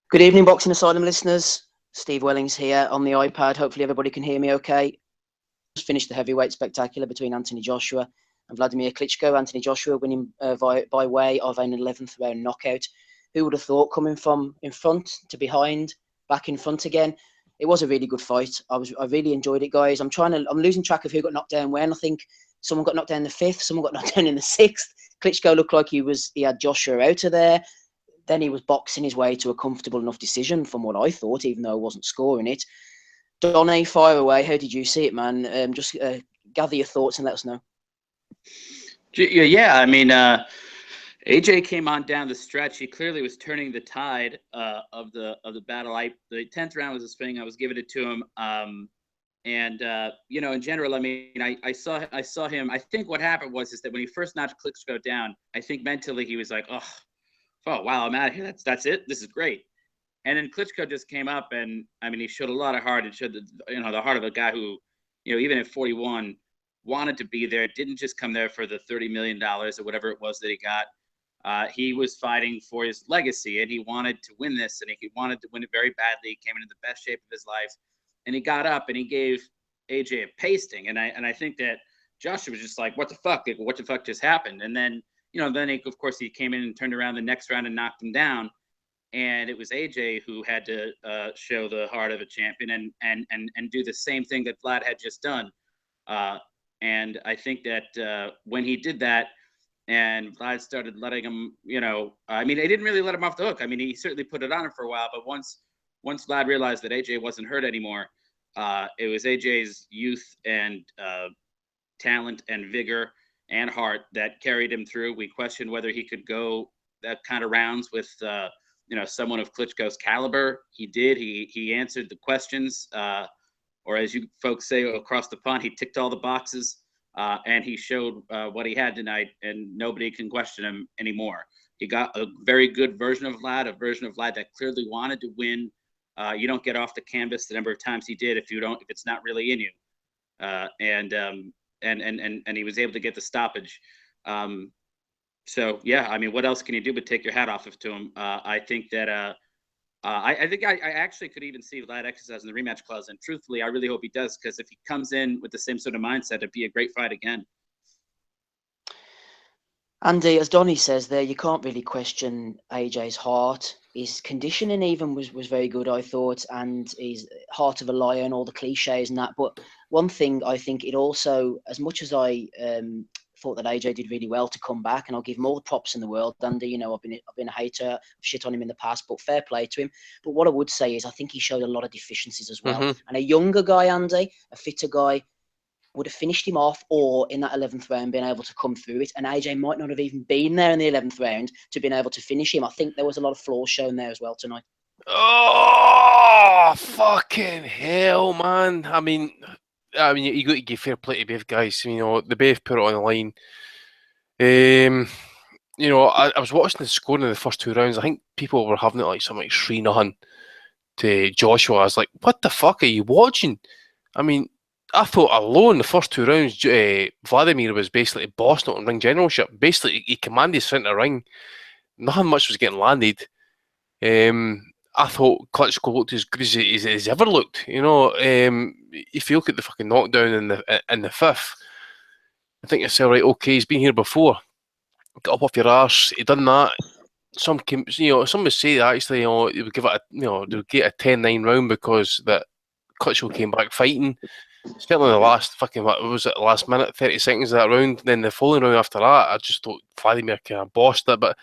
Good evening, Boxing Asylum listeners. Steve Wellings here on the iPad. Hopefully everybody can hear me okay. Just finished the heavyweight spectacular between Anthony Joshua and Vladimir Klitschko. Anthony Joshua winning by way of an 11th round knockout. Who would have thought, coming from in front to behind, back in front again? It was a really good fight. I really enjoyed it, guys. I'm losing track of who got knocked down when. I think someone got knocked down in the 5th, someone got knocked down in the 6th. Klitschko looked like he had Joshua out of there. Then he was boxing his way to a comfortable enough decision from what I thought, even though I wasn't scoring it. Donny, fire away. How did you see it, man? Just gather your thoughts and let us know. Yeah, I mean, AJ came on down the stretch. He clearly was turning the tide of the battle. The 10th round was his thing. I was giving it to him. In general, I mean, I saw him. I think what happened was that when he first knocked Klitschko down, I think mentally he was like, oh wow, I'm out of here. That's it. This is great. And then Klitschko just came up, and I mean, he showed a lot of heart. It showed the heart of a guy who, even at 41, wanted to be there. Didn't just come there for the $30 million or whatever it was that he got. He was fighting for his legacy, and he wanted to win this, and he wanted to win it very badly. He came into the best shape of his life, and he got up and he gave AJ a pasting. And I think that Joshua was just like, what the fuck? Like, what the fuck just happened? And then of course, he came in and turned around the next round and knocked him down. And it was AJ who had to show the heart of a champion and do the same thing that Vlad had just done. And I think that when he did that, and Vlad started letting him, I mean, they didn't really let him off the hook. I mean, he certainly put it on him for a while, but once Vlad realized that AJ wasn't hurt anymore, it was AJ's youth and talent and vigor and heart that carried him through. We questioned whether he could go that kind of rounds with, someone of Klitschko's caliber. He did. He answered the questions, or as you folks say across the pond, he ticked all the boxes, and he showed what he had tonight, and nobody can question him anymore. He got a very good version of Vlad, a version of Vlad that clearly wanted to win. You don't get off the canvas the number of times he did if it's not really in you. And he was able to get the stoppage. So yeah, I mean, what else can you do but take your hat off to him? I think that I think I actually could even see Vlad exercising the rematch clause, and truthfully, I really hope he does, because if he comes in with the same sort of mindset, it'd be a great fight again. Andy, as Donny says there, you can't really question AJ's heart. His conditioning even was very good, I thought, and his heart of a lion, all the cliches and that. But one thing I think it also, as much as I thought that AJ did really well to come back, and I'll give him all the props in the world, Andy. I've been a hater, I've shit on him in the past, but fair play to him. But what I would say is I think he showed a lot of deficiencies as well. Mm-hmm. And a younger guy, Andy, a fitter guy, would have finished him off, or in that 11th round been able to come through it, and AJ might not have even been there in the 11th round to been able to finish him. I think there was a lot of flaws shown there as well tonight. Oh, fucking hell, man. I mean, you got to give fair play to both guys. They both put it on the line. I was watching the scoring in the first two rounds. I think people were having it like something like 3-0 to Joshua. I was like, what the fuck are you watching? I mean, I thought alone the first two rounds, Vladimir was basically bossing it on ring generalship. Basically, he commanded centre ring. Nothing much was getting landed. I thought Klitschko looked as good as he's ever looked. If you look at the fucking knockdown in the 5th, I think yourself, right, okay, he's been here before. Get up off your arse. He done that. Some would say that actually, they would give it they would get a 10-9 round because that Klitschko came back fighting. Certainly the last last minute, 30 seconds of that round. Then the following round after that, I just thought Vladimir kind of bossed it. But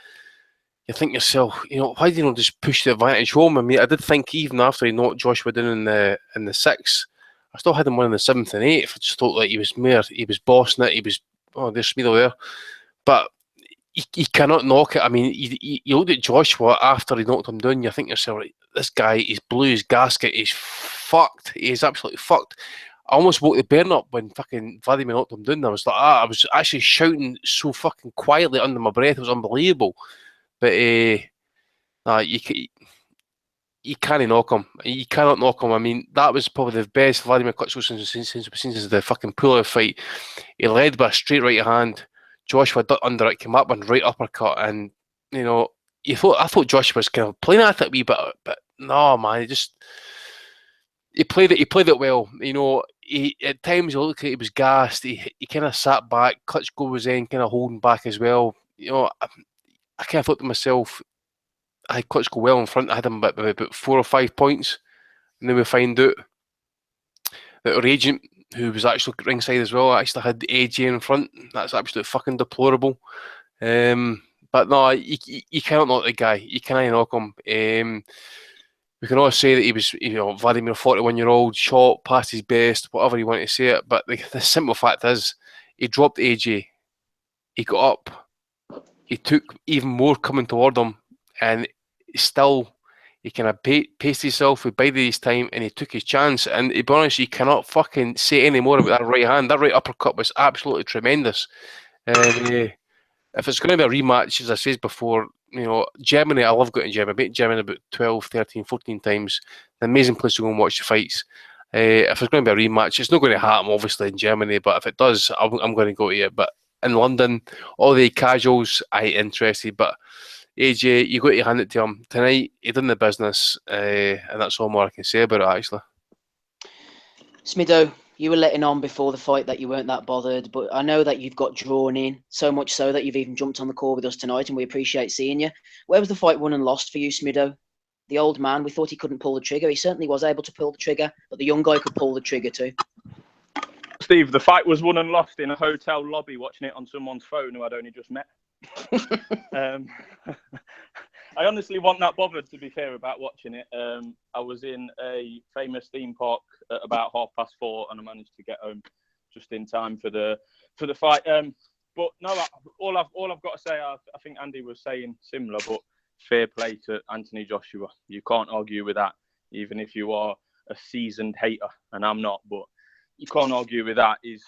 you think yourself, why do you not just push the advantage home? I mean, I did think even after he knocked Joshua down in the 6th, I still had him winning the 7th and 8th. I just thought like he was bossing it. There's Smeelo there. But you cannot knock it. I mean, you looked at Joshua after he knocked him down, you think yourself, right, this guy, he's blew his gasket, he's fucked. He's absolutely fucked. I almost woke the burn up when fucking Vladimir knocked him down. I was like, I was actually shouting so fucking quietly under my breath. It was unbelievable. But you can't knock him. You cannot knock him. I mean, that was probably the best Vladimir Klitschko since the fucking pull-out fight. He led by a straight right hand. Joshua ducked under it, came up and right uppercut, and I thought Joshua was kind of playing at it a wee bit, but no, man, he played it well. You know, at times he looked like he was gassed. He kind of sat back. Klitschko was then kind of holding back as well. You know, I kind of thought to myself, I had Klitschko well in front. I had him by about 4 or 5 points, and then we find out that our agent, who was actually ringside as well, actually had AJ in front. That's absolutely fucking deplorable. But no, you cannot knock the guy. You cannot knock him. We can all say that he was, you know, Vladimir, 41-year-old, shot, past his best, whatever you want to say it. But the simple fact is, he dropped AJ. He got up. He took even more coming toward him, and still, he kind of paced himself, he bided his time, and he took his chance. And to be honest, you cannot fucking say any more about that right hand. That right uppercut was absolutely tremendous. And if it's going to be a rematch, as I said before, you know, Germany, I love going to Germany. I've been to Germany about 12, 13, 14 times. An amazing place to go and watch the fights. If it's going to be a rematch, it's not going to happen, obviously, in Germany, but if it does, I'm going to go to it. But in London, all the casuals, I ain't interested. But AJ, you got to hand it to him. Tonight, he done the business, and that's all more I can say about it, actually. Smido, you were letting on before the fight that you weren't that bothered, but I know that you've got drawn in, so much so that you've even jumped on the call with us tonight, and we appreciate seeing you. Where was the fight won and lost for you, Smido? The old man, we thought he couldn't pull the trigger. He certainly was able to pull the trigger, but the young guy could pull the trigger too. Steve, the fight was won and lost in a hotel lobby watching it on someone's phone who I'd only just met. I honestly wasn't that bothered, to be fair, about watching it. I was in a famous theme park at about 4:30, and I managed to get home just in time for the fight. But no, all I've got to say, I think Andy was saying similar, but fair play to Anthony Joshua. You can't argue with that, even if you are a seasoned hater, and I'm not. But you can't argue with that. He's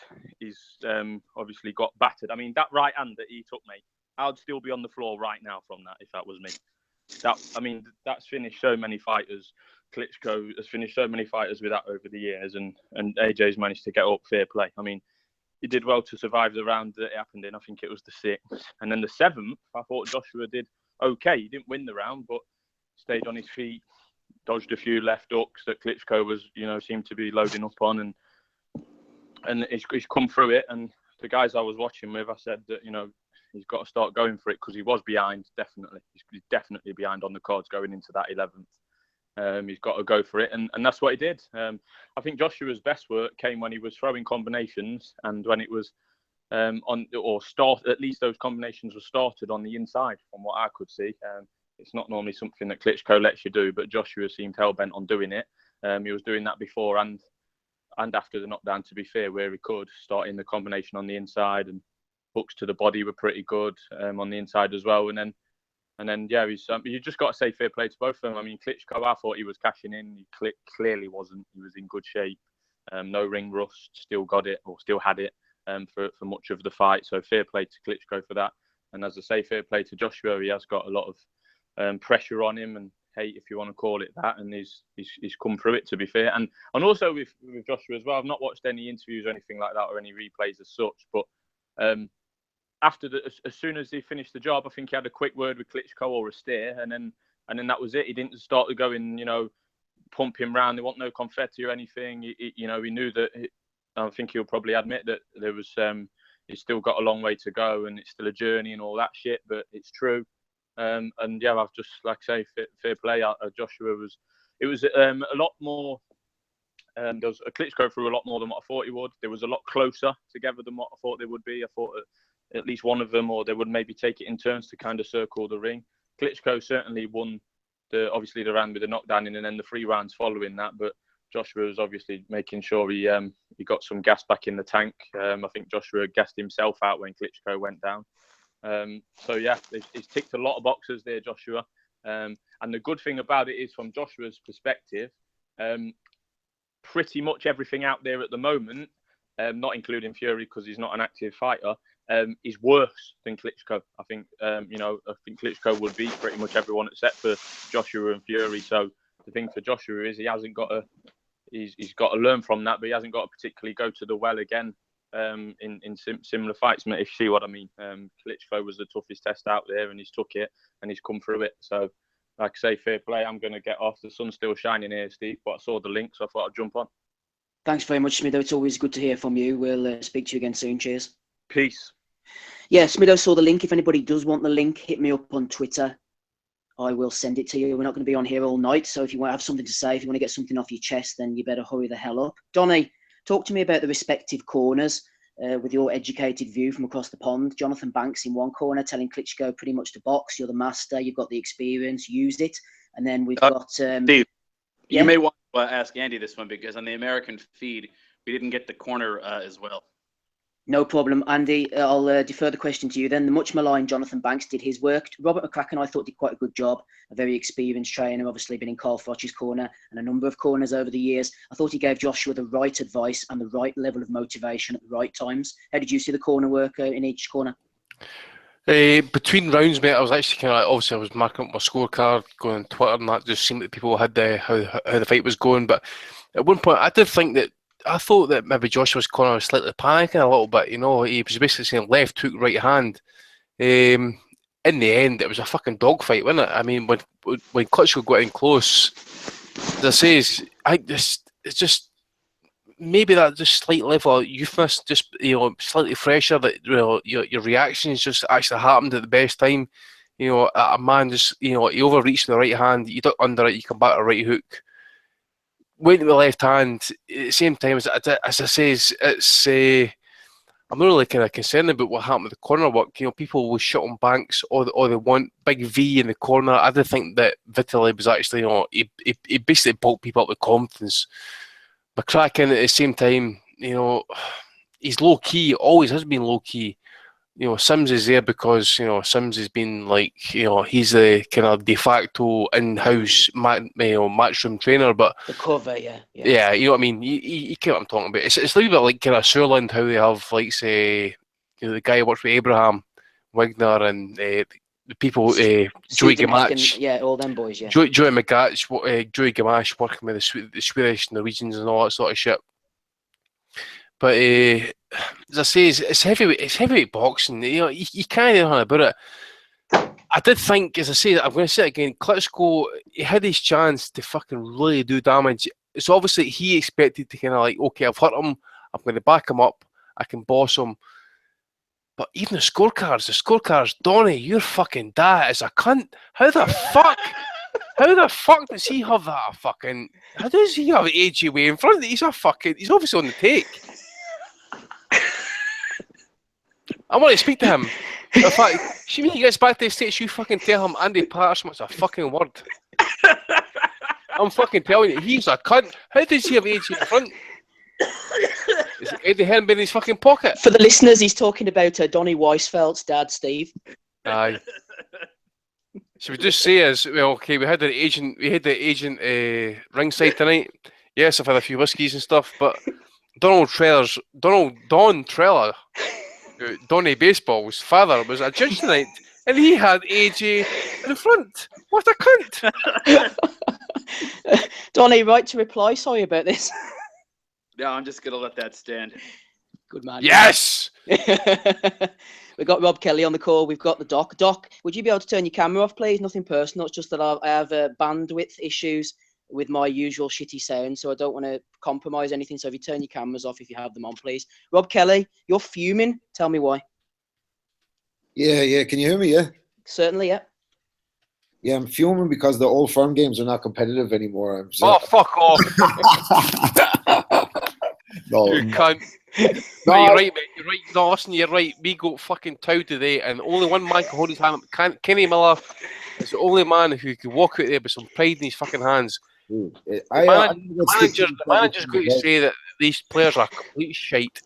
obviously got battered. I mean, that right hand that he took, mate, I'd still be on the floor right now from that if that was me. That's finished so many fighters. Klitschko has finished so many fighters with that over the years, and AJ's managed to get up. Fair play. I mean, he did well to survive the round that it happened in. I think it was the 6th, and then the 7th. I thought Joshua did okay. He didn't win the round, but stayed on his feet, dodged a few left hooks that Klitschko was, seemed to be loading up on, and he's come through it. And the guys I was watching with, I said that he's got to start going for it, because he was behind, definitely. He's definitely behind on the cards going into that 11th. He's got to go for it, and that's what he did. I think Joshua's best work came when he was throwing combinations, and when it was at least those combinations were started on the inside, from what I could see. It's not normally something that Klitschko lets you do, but Joshua seemed hell-bent on doing it. He was doing that before and after the knockdown, to be fair, where he could, starting the combination on the inside, and hooks to the body were pretty good on the inside as well. And then yeah, you just got to say fair play to both of them. I mean, Klitschko, I thought he was cashing in. He clearly wasn't. He was in good shape. No ring rust. Still got it, or still had it for much of the fight. So fair play to Klitschko for that. And as I say, fair play to Joshua. He has got a lot of pressure on him, and hate, if you want to call it that, and he's come through it, to be fair. And also with Joshua as well, I've not watched any interviews or anything like that, or any replays as such, but as soon as he finished the job, I think he had a quick word with Klitschko or a stare, and then that was it. He didn't start to go and pump him round. There wasn't no confetti or anything. He knew that. I think he'll probably admit that there was he's still got a long way to go, and it's still a journey and all that shit, but it's true. And yeah, I've just, like I say, fair play. Joshua was a lot more. There was a Klitschko through a lot more than what I thought he would. There was a lot closer together than what I thought they would be. I thought at least one of them, or they would maybe take it in turns to kind of circle the ring. Klitschko certainly won obviously the round with the knockdown, and then the 3 rounds following that. But Joshua was obviously making sure he got some gas back in the tank. I think Joshua gassed himself out when Klitschko went down. So yeah, he's ticked a lot of boxes there, Joshua. And the good thing about it is, from Joshua's perspective, pretty much everything out there at the moment, not including Fury because he's not an active fighter, is worse than Klitschko. I think I think Klitschko would beat pretty much everyone except for Joshua and Fury. So the thing for Joshua is he's got to learn from that, but he hasn't got to particularly go to the well again in similar fights, mate, if you see what I mean. Klitschko was the toughest test out there, and he's took it and he's come through it. So, like I say, fair play. I'm going to get off. The sun's still shining here, Steve, but I saw the link, so I thought I'd jump on. Thanks very much, Smitho. It's always good to hear from you. We'll speak to you again soon. Cheers. Peace. Yeah, Smitho saw the link. If anybody does want the link, hit me up on Twitter. I will send it to you. We're not going to be on here all night, so if you want to have something to say, if you want to get something off your chest, then you better hurry the hell up. Donny, talk to me about the respective corners with your educated view from across the pond. Jonathan Banks in one corner telling Klitschko pretty much to box. You're the master. You've got the experience. Use it. And then we've got... Steve, you may want to ask Andy this one, because on the American feed, we didn't get the corner as well. No problem. Andy, I'll defer the question to you then. The much maligned Jonathan Banks did his work. Robert McCracken, I thought, did quite a good job. A very experienced trainer, obviously been in Carl Froch's corner and a number of corners over the years. I thought he gave Joshua the right advice and the right level of motivation at the right times. How did you see the corner work in each corner? Between rounds, mate, I was actually kind of like, obviously I was marking up my scorecard, going on Twitter, and that just seemed that people had how the fight was going. But at one point, I thought that maybe Joshua's corner was slightly panicking a little bit. You know, he was basically saying left hook, right hand. In the end, it was a fucking dogfight, wasn't it? I mean, when Klitschko got in close, as I say, I think it's just maybe that just slight level of youthness, just slightly fresher. That your reactions just actually happened at the best time. You know, a man just he overreached with the right hand, you duck under it, you come back a right hook. Went to the left hand at the same time as I say, it's I'm not really kind of concerned about what happened with the corner work. You know, people will shut on Banks or they want big V in the corner. I did think that Vitaly was actually, he basically bulked people up with confidence. McCracken at the same time, he's low key, always has been low key. Sims is there because, Sims has been like, he's the kind of de facto in-house matchroom trainer, but... The cover, yeah. Yeah, you know what I mean? You get what I'm talking about. It's a little bit like kind of Surland, how they have, like, say, the guy who works with Abraham, Wigner, and the people, Joey Gamache. Yeah, all them boys, yeah. Joey Gamache working with the Swedish Norwegians and all that sort of shit. But as I say, it's heavyweight boxing. You can't do anything about it. I did think, as I say, I'm going to say it again, Klitschko, he had his chance to fucking really do damage. So obviously he expected to kind of like, okay, I've hurt him, I'm going to back him up, I can boss him. But even the scorecards, Donny, your fucking dad is a cunt. How the fuck does he have that fucking... How does he have AJ way in front? He's obviously on the take. I want to speak to him. In fact, when he gets back to the States, you fucking tell him Andy Patterson was a fucking word. I'm fucking telling you, he's a cunt. How does he have AJ in front? Is Eddie Hearn in his fucking pocket? For the listeners, he's talking about Donny Weisfeld's dad, Steve. Aye. So we just say we had the agent ringside tonight. Yes, I've had a few whiskies and stuff, but Don Trella, Donny Baseball's father, was a judge tonight, and he had AJ in front. What a cunt! Donny, right to reply. Sorry about this. Yeah, I'm just gonna let that stand. Good man. Yes. We've got Rob Kelly on the call. We've got the Doc. Doc, would you be able to turn your camera off, please? Nothing personal. It's just that I have bandwidth issues with my usual shitty sound, so I don't want to compromise anything. So if you turn your cameras off, if you have them on, please. Rob Kelly, you're fuming. Tell me why. Yeah. Can you hear me? Yeah. Certainly, yeah. Yeah, I'm fuming because the Old Firm games are not competitive anymore. Oh, fuck off! No. You cunt. No, you're right, mate. You're right. No, listen, you're right. We got fucking towed today, and only one man can hold his hand up. Kenny Miller is the only man who can walk out there with some pride in his fucking hands. The manager's going to say that these players are complete shite.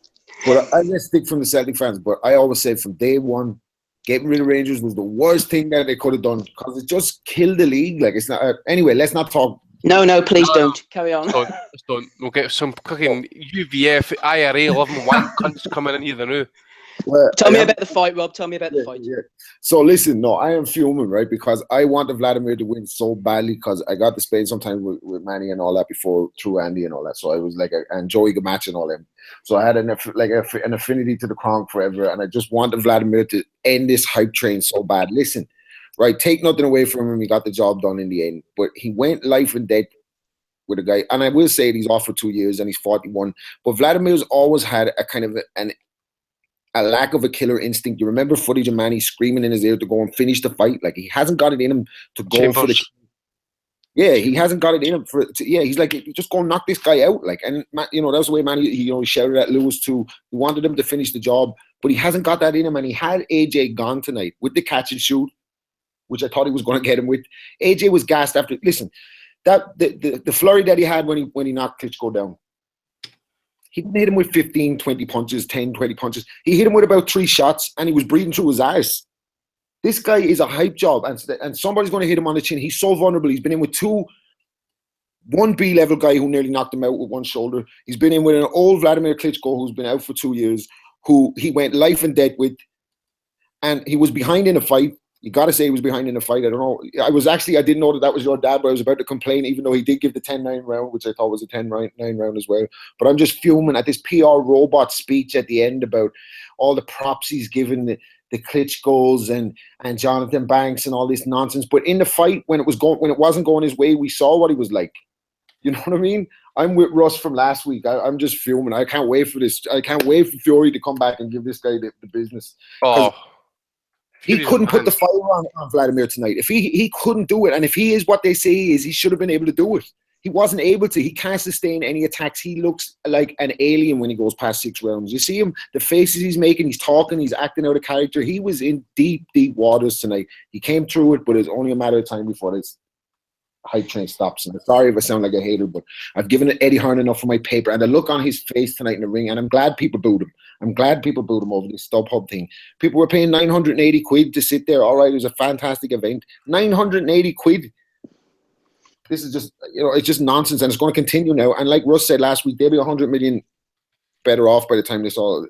But I just stick from the Celtic fans. But I always say from day one, getting rid of Rangers was the worst thing that they could have done because it just killed the league. Like, it's not. Anyway, let's not talk. No, please don't. Carry on. Don't. We'll get some fucking UVF, IRA 11-1 cunts coming in here now. Well, Tell me about the fight, Rob. Tell me about the fight. Yeah. So listen, no, I am fuming, right? Because I wanted Vladimir to win so badly because I got to spend some time with Manny and all that before through Andy and all that. So I was like, and Joey Gamache and all them. So I had an affinity to the Crown forever, and I just wanted Vladimir to end this hype train so bad. Listen, right? Take nothing away from him. He got the job done in the end, but he went life and death with a guy. And I will say he's off for 2 years and he's 41. But Vladimir's always had a kind of a lack of a killer instinct. You remember footage of Manny screaming in his ear to go and finish the fight. Like, he hasn't got it in him to go for the... Yeah, he hasn't got it in him for... he's like, just go and knock this guy out. Like, and, you know, that was the way Manny, he shouted at Lewis too. He wanted him to finish the job, but he hasn't got that in him. And he had AJ gone tonight with the catch and shoot, which I thought he was going to get him with. AJ was gassed after... Listen, that the flurry that he had when he knocked Klitschko down, he didn't hit him with 15, 20 punches, 10, 20 punches. He hit him with about 3 shots, and he was breathing through his eyes. This guy is a hype job, and somebody's going to hit him on the chin. He's so vulnerable. He's been in with one B-level guy who nearly knocked him out with one shoulder. He's been in with an old Vladimir Klitschko who's been out for 2 years, who he went life and death with, and he was behind in a fight. You got to say he was behind in the fight. I don't know. I didn't know that was your dad, but I was about to complain, even though he did give the 10-9 round, which I thought was a 10-9 round as well. But I'm just fuming at this PR robot speech at the end about all the props he's given the Klitschkos and Jonathan Banks and all this nonsense. But in the fight, when it wasn't going his way, we saw what he was like. You know what I mean? I'm with Russ from last week. I'm just fuming. I can't wait for this. I can't wait for Fury to come back and give this guy the business. Oh. He couldn't put the fire on Vladimir tonight. If he couldn't do it, and if he is what they say he is, he should have been able to do it. He wasn't able to. He can't sustain any attacks. He looks like an alien when he goes past 6 rounds. You see him, the faces he's making, he's talking, he's acting out of character. He was in deep, deep waters tonight. He came through it, but it's only a matter of time before this hype train stops. And I'm sorry if I sound like a hater, but I've given Eddie Hearn enough for my paper. And the look on his face tonight in the ring, and I'm glad people booed him. I'm glad people booed him over this StubHub thing. People were paying 980 quid to sit there. All right, it was a fantastic event. 980 quid. This is just, it's just nonsense, and it's going to continue now. And like Russ said last week, they'll be 100 million better off by the time this all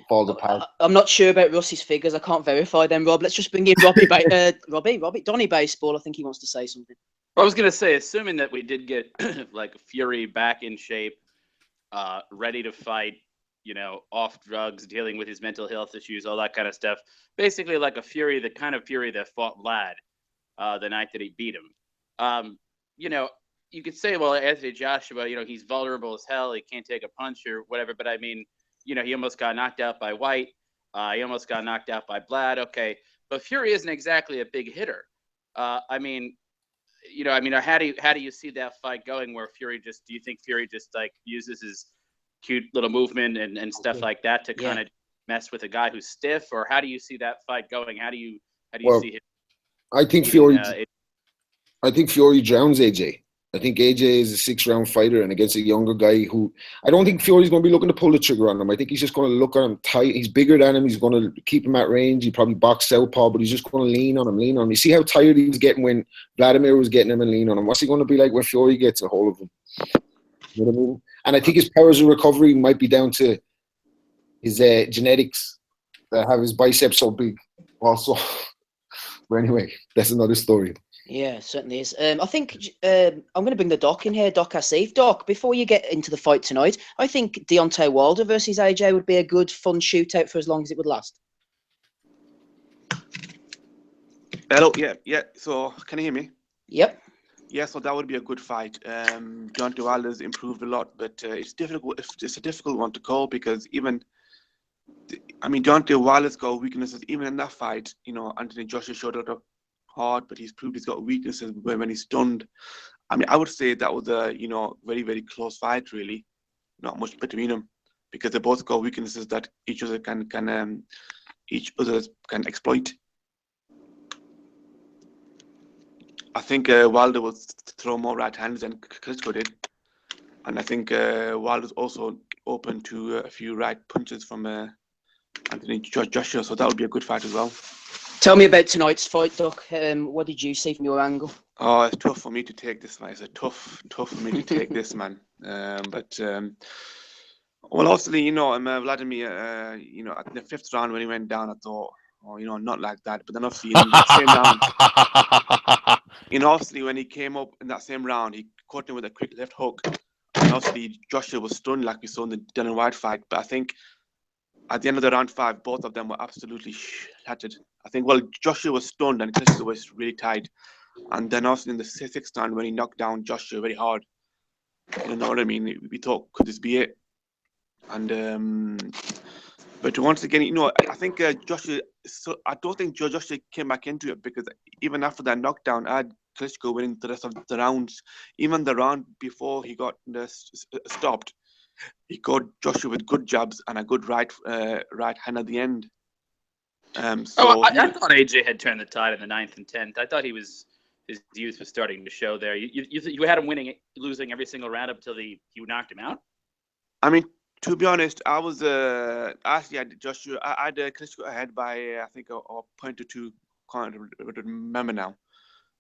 falls apart. I'm not sure about Russ's figures. I can't verify them, Rob. Let's just bring in Robbie, Donny Baseball. I think he wants to say something. I was going to say, assuming that we did get like Fury back in shape, ready to fight, off drugs, dealing with his mental health issues, all that kind of stuff. Basically like a Fury, the kind of Fury that fought Vlad the night that he beat him. You could say, well, Anthony Joshua, he's vulnerable as hell. He can't take a punch or whatever. But I mean, he almost got knocked out by White. He almost got knocked out by Vlad. Okay. But Fury isn't exactly a big hitter. How do you see that fight going where do you think Fury just like uses his cute little movement and stuff like that to kind of mess with a guy who's stiff, or how do you see that fight going? How do you see him? I think Fury drowns AJ. I think AJ is a 6-round fighter, and against a younger guy who I don't think Fury's going to be looking to pull the trigger on him. I think he's just going to look at him tight. He's bigger than him. He's going to keep him at range. He probably box southpaw, but he's just going to lean on him. You see how tired he was getting when Vladimir was getting him and lean on him. What's he going to be like when Fury gets a hold of him? You know what I mean? And I think his powers of recovery might be down to his genetics that have his biceps so big also. But anyway, that's another story. Yeah, certainly is. I think I'm going to bring the Doc in here, Doc Asif. Doc, before you get into the fight tonight, I think Deontay Wilder versus AJ would be a good, fun shootout for as long as it would last. Hello, yeah. So, can you hear me? Yep. Yeah, so that would be a good fight. Deontay Wilder's improved a lot, but it's difficult. It's a difficult one to call because Deontay Wilder's got weaknesses. Even in that fight, Anthony Joshua showed up hard, but he's proved he's got weaknesses when he's stunned. I would say that was a very, very close fight. Really, not much between them because they both got weaknesses that each other can exploit. I think Wilder will throw more right hands than Klitschko did, and I think Wilder's also open to a few right punches from Anthony Joshua, so that would be a good fight as well. Tell me about tonight's fight, Doc. What did you see from your angle? Oh, it's tough for me to take this fight. It's tough for me to take this, man. But Well, obviously, Vladimir, at the 5th round when he went down, I thought, oh, not like that. But then obviously in that same round, obviously when he came up in that same round, he caught him with a quick left hook. And obviously Joshua was stunned like we saw in the Dylan White fight. But I think at the end of the round 5, both of them were absolutely shattered. I think, well, Joshua was stunned and Klitschko was really tired. And then also in the 6th round when he knocked down Joshua very hard, you know what I mean? We thought, could this be it? And but once again, I think Joshua. So I don't think Joshua came back into it because even after that knockdown, I had Klitschko winning the rest of the rounds. Even the round before he got stopped, he got Joshua with good jabs and a good right hand at the end. I thought AJ had turned the tide in the 9th and 10th. I thought his youth was starting to show there. You had him losing every single round up until you knocked him out. I mean, to be honest, I was actually had Joshua. I had Klitschko ahead by I think a point or two. Can't remember now.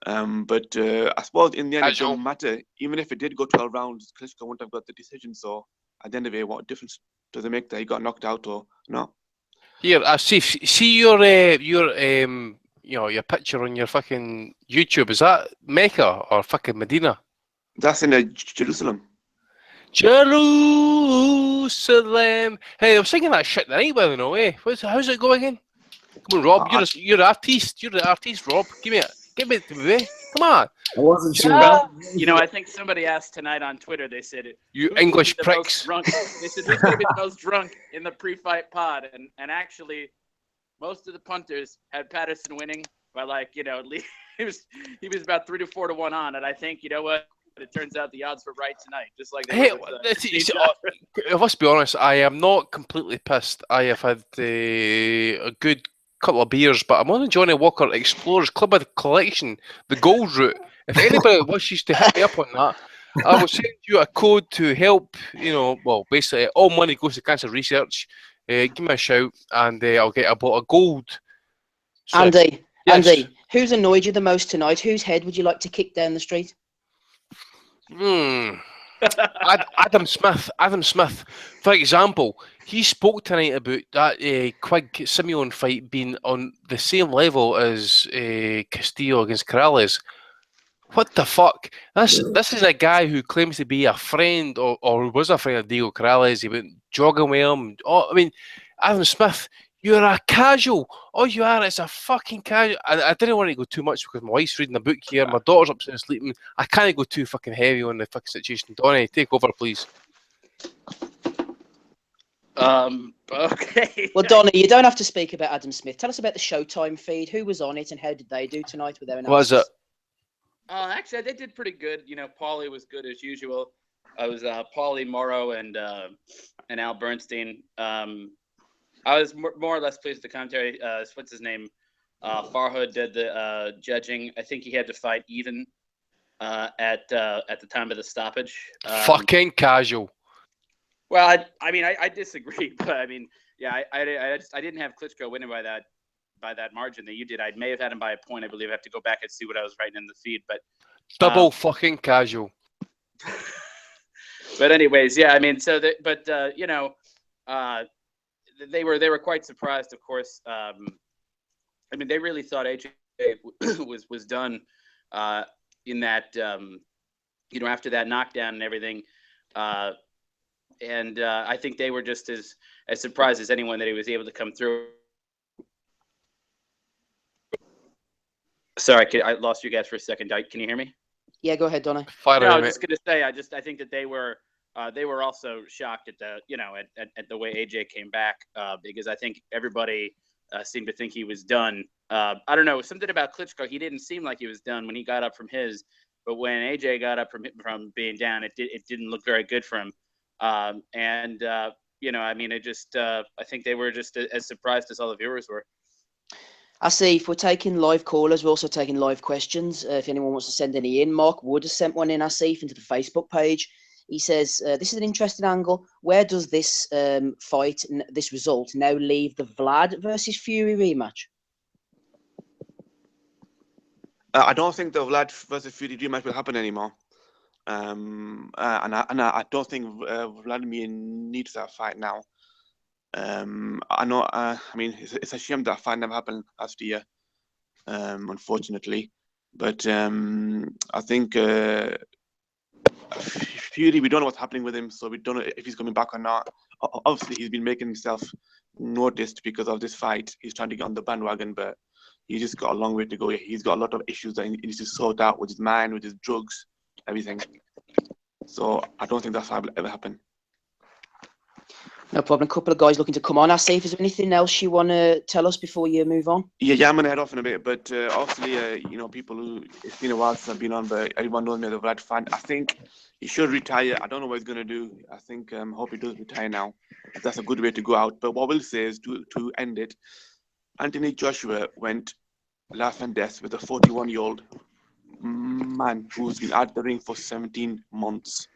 But I suppose in the end it don't matter. Even if it did go 12 rounds, Klitschko wouldn't have got the decision. So at the end of it, what difference does it make that he got knocked out or no? Here, see your your picture on your fucking YouTube. Is that Mecca or fucking Medina? That's in Jerusalem. Jerusalem. Hey, I was singing that shit tonight, by the way. How's it going again? Come on, Rob. You're the artist. You're the artist, Rob. Give me it to me. Come on. I wasn't sure. Well, I think somebody asked tonight on Twitter. They said, "You English pricks." They said, "Who's going to be the most drunk in the pre-fight pod?" And actually, most of the punters had Patterson winning by he was about 3 to 4 to 1 on. And I think it turns out the odds were right tonight, just like they were with, let's be honest. I am not completely pissed. I have had a good couple of beers, but I'm on the Johnny Walker Explorers Club of the Collection, the gold route. If anybody wishes to hit me up on that, I will send you a code to help. Basically, all money goes to cancer research. Give me a shout, and I'll get a gold. Andy, yes. Andy, who's annoyed you the most tonight? Whose head would you like to kick down the street? Adam Smith. For example, he spoke tonight about that Quig Simeon fight being on the same level as Castillo against Corrales. What the fuck? This is a guy who claims to be a friend or was a friend of Diego Corrales. He went jogging with him. Adam Smith, you're a casual. All you are is a fucking casual. I didn't want to go too much because my wife's reading a book here. My daughter's upstairs sleeping. I can't go too fucking heavy on the fucking situation. Donnie, take over, please. Okay. Well, Donnie, you don't have to speak about Adam Smith. Tell us about the Showtime feed. Who was on it and how did they do tonight with their analysis? Was it? Actually, they did pretty good. Paulie was good as usual. I was Paulie, Morrow, and Al Bernstein. I was more or less pleased with the commentary. What's his name? Farhood did the judging. I think he had to fight even at the time of the stoppage. Fucking casual. Well, I disagree, but I didn't have Klitschko winning by that margin that you did. I may have had him by a point. I believe I have to go back and see what I was writing in the feed, but double fucking casual. But anyways, yeah, they were quite surprised, of course. They really thought AJ was done in that, after that knockdown and everything. And I think they were just as surprised as anyone that he was able to come through. Sorry, I lost you guys for a second. Can you hear me? Yeah, go ahead, Donna. I was just gonna say, I think that they were also shocked at the at the way AJ came back, because I think everybody seemed to think he was done. I don't know, something about Klitschko. He didn't seem like he was done when he got up from his, but when AJ got up from being down, it didn't look very good for him. I think they were just as surprised as all the viewers were. Asif, we're taking live callers. We're also taking live questions. If anyone wants to send any in, Mark Wood has sent one in, Asif, into the Facebook page. He says, this is an interesting angle. Where does this fight, this result, now leave the Vlad versus Fury rematch? I don't think the Vlad versus Fury rematch will happen anymore. And I don't think Vladimir needs that fight now. I know. I mean, it's a shame that fight never happened last year, unfortunately. But I think Fury, we don't know what's happening with him, so we don't know if he's coming back or not. Obviously, he's been making himself noticed because of this fight. He's trying to get on the bandwagon, but he's just got a long way to go. He's got a lot of issues that he needs to sort out with his mind, with his drugs, everything. So I don't think that fight will ever happen. No problem. A couple of guys looking to come on. Asif, is there anything else you want to tell us before you move on? Yeah, I'm gonna head off in a bit, but obviously, people who it's been a while since I've been on, but everyone knows me as a Vlad fan. I think he should retire. I don't know what he's gonna do. I think hope he does retire now. That's a good way to go out. But what we'll say is to end it, Anthony Joshua went life and death with a 41-year-old man who's been out the ring for 17 months.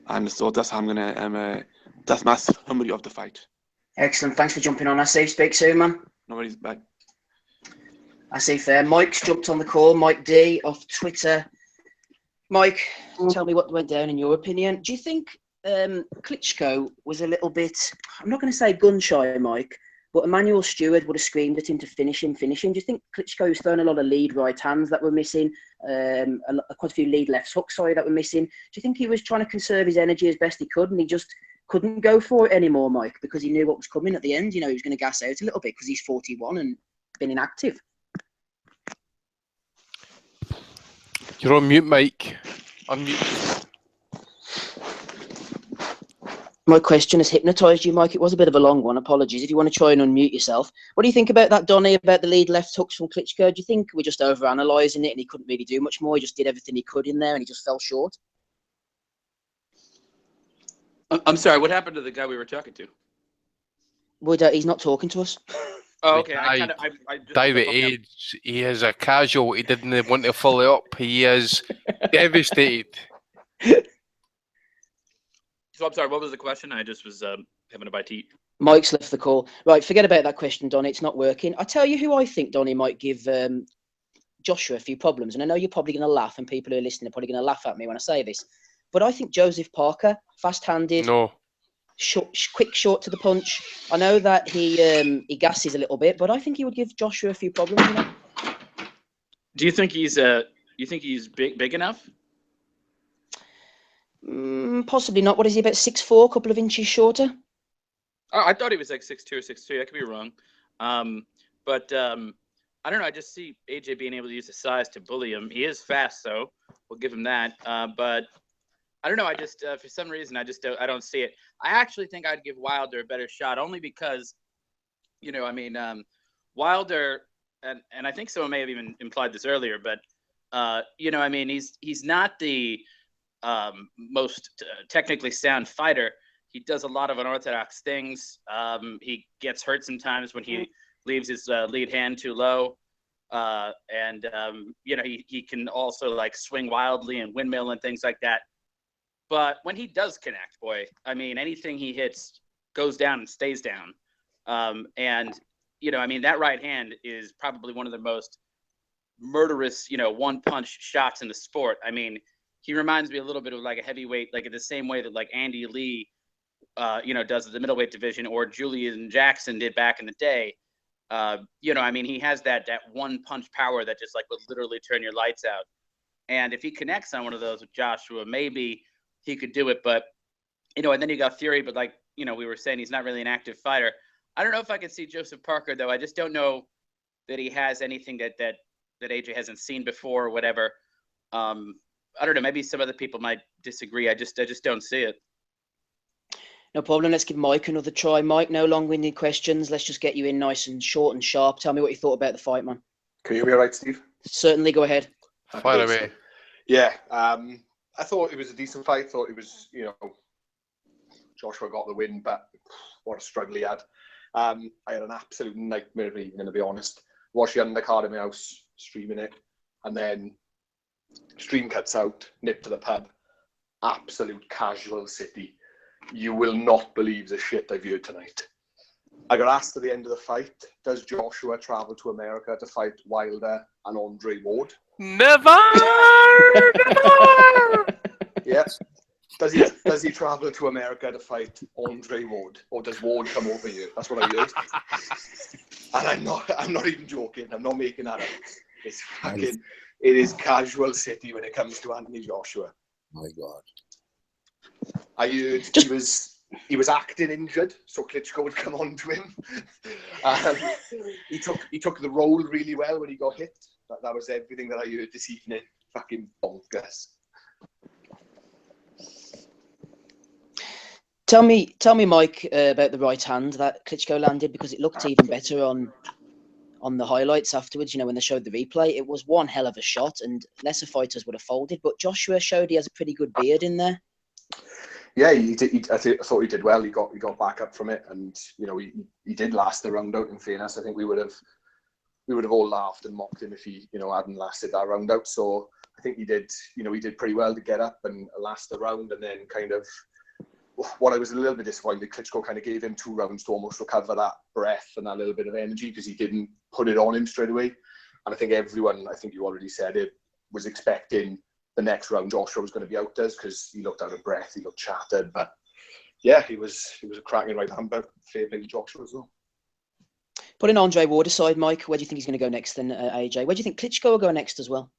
And so that's how I'm gonna that's my summary of the fight. Excellent. Thanks for jumping on. Asif, speak soon, man. No worries, bye. Asif there. Mike's jumped on the call. Mike D off Twitter. Mike, tell me what went down in your opinion. Do you think Klitschko was a little bit, I'm not going to say gun shy, Mike, but Emmanuel Stewart would have screamed at him to finish him. Do you think Klitschko was throwing a lot of lead right hands that were missing, quite a few lead left hooks, that were missing? Do you think he was trying to conserve his energy as best he could and he just couldn't go for it anymore, Mike, because he knew what was coming at the end? He was going to gas out a little bit because he's 41 and been inactive. You're on mute, Mike. Unmute. My question has hypnotised you, Mike. It was a bit of a long one. Apologies. If you want to try and unmute yourself. What do you think about that, Donny, about the lead left hooks from Klitschko? Do you think we're just over-analysing it and he couldn't really do much more? He just did everything he could in there and he just fell short? I'm sorry, what happened to the guy we were talking to? Well, he's not talking to us. Oh, okay. I died with AIDS. He is a casual. He didn't want to follow up. He is devastated. So I'm sorry, what was the question? I just was having a bite to eat. Mike's left the call. Right, forget about that question, Donny. It's not working. I tell you who I think, Donny, might give Joshua a few problems. And I know you're probably going to laugh, and people who are listening are probably going to laugh at me when I say this. But I think Joseph Parker, fast-handed, quick, short to the punch. I know that he gasses a little bit, but I think he would give Joshua a few problems. Do you think he's big enough? Possibly not. What is he, about 6'4", a couple of inches shorter? Oh, I thought he was like 6'2" or 6'3". I could be wrong. But I don't know. I just see AJ being able to use his size to bully him. He is fast, though. We'll give him that. But I don't know. I just for some reason I don't see it. I actually think I'd give Wilder a better shot, only because, Wilder, and I think someone may have even implied this earlier, but he's not the most technically sound fighter. He does a lot of unorthodox things. He gets hurt sometimes when he leaves his lead hand too low. He can also like swing wildly and windmill and things like that. But when he does connect, anything he hits goes down and stays down. That right hand is probably one of the most murderous, one punch shots in the sport. He reminds me a little bit of like a heavyweight, like in the same way that like Andy Lee, does the middleweight division, or Julian Jackson did back in the day. He has that one punch power that just like would literally turn your lights out. And if he connects on one of those with Joshua, maybe he could do it. But, and then you got Fury, but like, we were saying, he's not really an active fighter. I don't know if I could see Joseph Parker, though. I just don't know that he has anything that AJ hasn't seen before or whatever. I don't know. Maybe some other people might disagree. I just don't see it. No problem. Let's give Mike another try. Mike, no long-winded questions. Let's just get you in nice and short and sharp. Tell me what you thought about the fight, man. Can you hear me all right, Steve? Certainly. Go ahead. Fire away. Yeah. I thought it was a decent fight. Thought it was, Joshua got the win, but what a struggle he had. I had an absolute nightmare of an evening, to be honest. Watched the undercard in my house, streaming it, and then stream cuts out, nip to the pub. Absolute casual city. You will not believe the shit I've heard tonight. I got asked at the end of the fight, does Joshua travel to America to fight Wilder and Andre Ward? Never! Does he travel to America to fight Andre Ward, or does Ward come over here? That's what I heard. And I'm not even joking. I'm not making that up. It's fucking. It is casual city when it comes to Anthony Joshua. My God. I heard he was acting injured, so Klitschko would come on to him. He took the role really well when he got hit. That was everything that I heard this evening. Fucking bonkers. Tell me, Mike, about the right hand that Klitschko landed, because it looked even better on the highlights afterwards. You know, when they showed the replay, it was one hell of a shot, and lesser fighters would have folded. But Joshua showed he has a pretty good beard in there. Yeah, he did. I thought he did well. He got back up from it, and you know, he did last the round out. In fairness, I think we would have all laughed and mocked him if he, you know, hadn't lasted that round out. So I think he did. You know, he did pretty well to get up and last the round, and then kind of. What I was a little bit disappointed, Klitschko kind of gave him 2 rounds to almost recover that breath and that little bit of energy, because he didn't put it on him straight away. And I think everyone, I think you already said it, was expecting the next round Joshua was going to be out there, because he looked out of breath, he looked shattered. But yeah, he was a cracking right hand, but fair play to Joshua as well. Putting Andre Ward aside, Mike, where do you think he's going to go next then, AJ? Where do you think Klitschko will go next as well?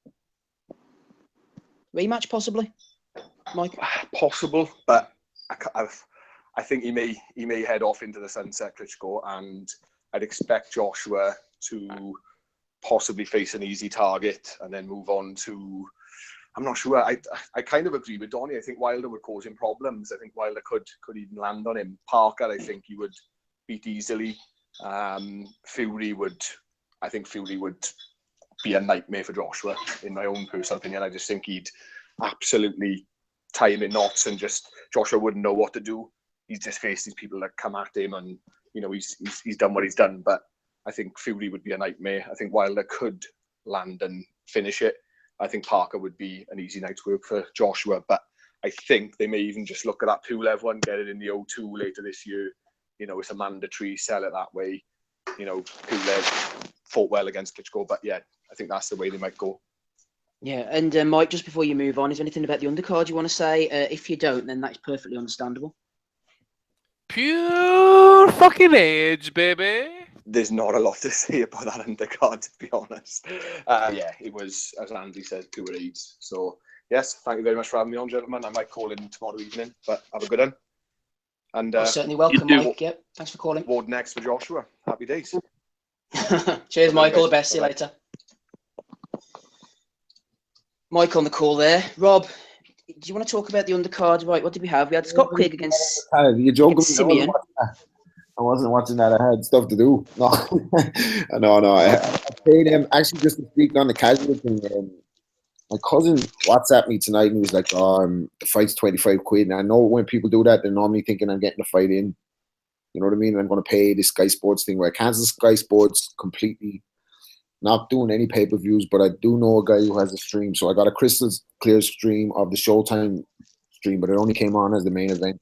Rematch, possibly, Mike? Possible, but I think he may head off into the sunset, Klitschko, and I'd expect Joshua to possibly face an easy target and then move on to. I'm not sure. I kind of agree with Donnie. I think Wilder would cause him problems. I think Wilder could even land on him. Parker, I think he would beat easily. Fury would be a nightmare for Joshua, in my own personal opinion. I just think he'd absolutely tie him in knots, and just Joshua wouldn't know what to do. He's just faced these people that come at him, and you know, he's done what he's done. But I think Fury would be a nightmare. I think Wilder could land and finish it. I think Parker would be an easy night's work for Joshua. But I think they may even just look at that Pulev one, get it in the O2 later this year. You know, it's a mandatory, sell it that way. You know, Pulev fought well against Klitschko, but yeah, I think that's the way they might go. Yeah, and Mike, just before you move on, is there anything about the undercard you want to say? If you don't, then that's perfectly understandable. Pure fucking age, baby. There's not a lot to say about that undercard, to be honest. Yeah, it was, as Andy said, pure age. So, yes, thank you very much for having me on, gentlemen. I might call in tomorrow evening, but have a good one. And certainly welcome, Mike. Yep, thanks for calling. Ward next for Joshua. Happy days. Cheers, Mike. All the best. See you later. Mike on the call there. Rob, do you want to talk about the undercard? Right, what did we have? We had Scott Quigg against You're joking. Simeon. I wasn't watching that. I had stuff to do. No. I paid him. Actually, just to speak on the casual thing, my cousin WhatsApped me tonight and he was like, the fight's 25 quid. And I know when people do that, they're normally thinking I'm getting the fight in. You know what I mean? I'm going to pay this Sky Sports thing, where I cancel Sky Sports completely. Not doing any pay-per-views, but I do know a guy who has a stream. So I got a crystal clear stream of the Showtime stream, but it only came on as the main event.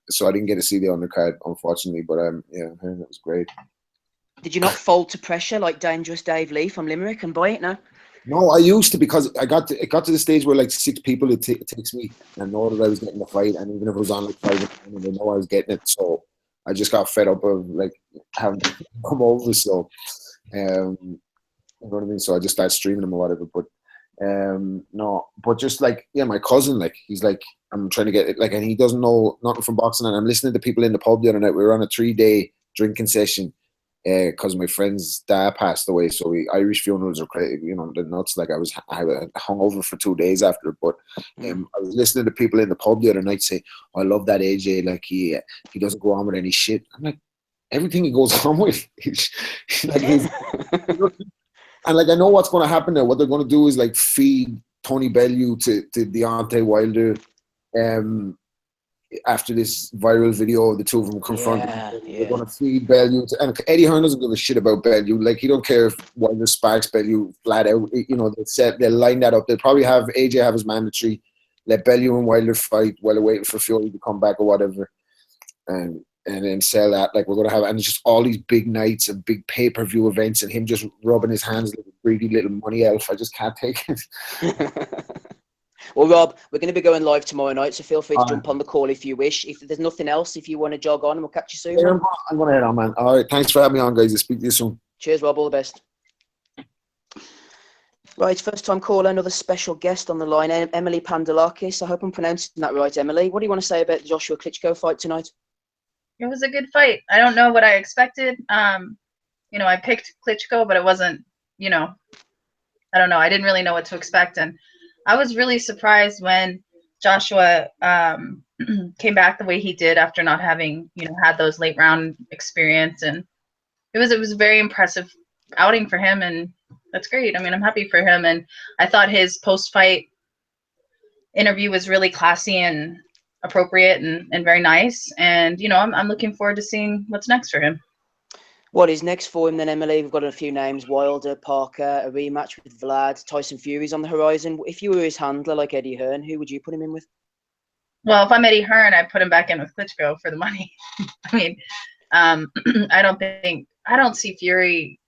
So I didn't get to see the undercard, unfortunately. But yeah, it was great. Did you not fold to pressure like Dangerous Dave Lee from Limerick and buy it now? No, I used to, because it got to the stage where like 6 people it takes me and know that I was getting the fight, and even if it was on like 5, and they know I was getting it. So I just got fed up of like having to come over. So. You know what I mean? So I just started streaming them or whatever. But no, but just like, yeah, my cousin, like, he's like, I'm trying to get it, like, and he doesn't know nothing from boxing. And I'm listening to people in the pub the other night. We were on a 3-day drinking session because my friend's dad passed away. So Irish funerals are crazy, you know, the nuts. Like I hung over for 2 days after. But I was listening to people in the pub the other night say, I love that AJ. Like he doesn't go on with any shit. I'm like, everything he goes on with, and like I know what's going to happen there. What they're going to do is like feed Tony Bellew to Deontay Wilder, after this viral video of the two of them confronting. They're going to feed Bellew and Eddie Hearn doesn't give a shit about Bellew. Like he don't care if Wilder sparks Bellew flat out. You know, they'll line that up. They'll probably have AJ have his mandatory, let Bellew and Wilder fight while they're waiting for Fury to come back or whatever, and then sell that. Like we're going to have, and just all these big nights and big pay-per-view events, and him just rubbing his hands like a greedy little money elf. I just can't take it. Well, Rob, we're going to be going live tomorrow night, so feel free to All right. jump on the call if you wish. If there's nothing else, if you want to jog on, and we'll catch you soon. Yeah, Man. I'm going to head on, man. All right. Thanks for having me on, guys. I'll speak to you soon. Cheers, Rob. All the best. Right, first time caller, another special guest on the line, Emily Pandalakis. I hope I'm pronouncing that right, Emily. What do you want to say about the Joshua Klitschko fight tonight? It was a good fight. I don't know what I expected. You know, I picked Klitschko, but it wasn't, you know, I don't know. I didn't really know what to expect. And I was really surprised when Joshua came back the way he did after not having, you know, had those late round experience. And it was a very impressive outing for him. And that's great. I mean, I'm happy for him. And I thought his post-fight interview was really classy and appropriate and very nice. And, you know, I'm looking forward to seeing what's next for him. What is next for him then, Emily? We've got a few names: Wilder, Parker, a rematch with Vlad, Tyson Fury's on the horizon. If you were his handler like Eddie Hearn, who would you put him in with? Well, if I'm Eddie Hearn, I'd put him back in with Klitschko for the money. I mean, I don't see Fury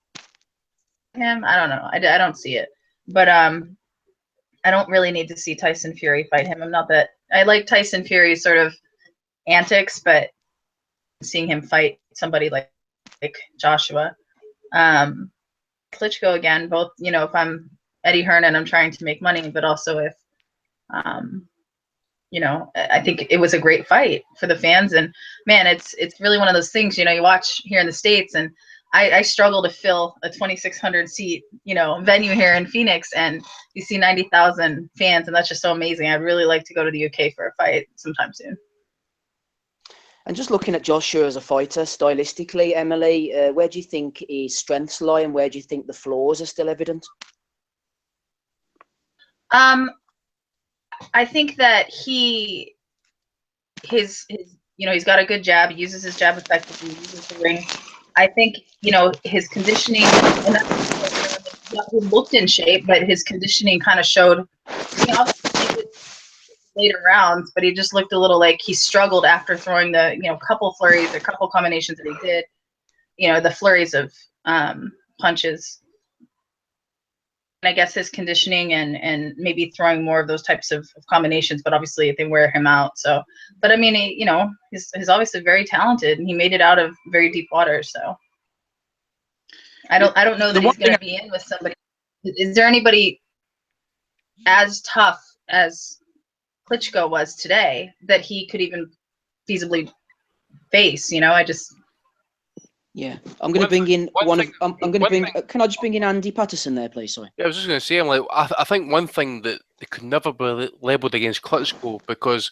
him. I don't know. I don't see it. But I don't really need to see Tyson Fury fight him. I like Tyson Fury's sort of antics, but seeing him fight somebody like Joshua, Klitschko again, both, you know, if I'm Eddie Hearn and I'm trying to make money, but also if, you know, I think it was a great fight for the fans. And man, it's really one of those things, you know, you watch here in the States, and I struggle to fill a 2,600 seat, you know, venue here in Phoenix, and you see 90,000 fans, and that's just so amazing. I'd really like to go to the UK for a fight sometime soon. And just looking at Joshua as a fighter, stylistically, Emily, where do you think his strengths lie, and where do you think the flaws are still evident? I think that his you know, he's got a good jab. He uses his jab effectively. He uses the ring. I think, you know, his conditioning, and he looked in shape, but his conditioning kind of showed. You know, later rounds, but he just looked a little like he struggled after throwing the, you know, couple flurries or couple combinations that he did, you know, the flurries of punches. And I guess his conditioning and maybe throwing more of those types of combinations, but obviously they wear him out. So, but I mean, you know, he's obviously very talented, and he made it out of very deep water. So I don't know that he's going to be in with somebody. Is there anybody as tough as Klitschko was today that he could even feasibly face? You know, Yeah, I'm going to bring in I'm going to bring. Can I just bring in Andy Patterson there, please? Sorry. Yeah, I was just going to say, I think one thing that they could never be labelled against Klitschko, because,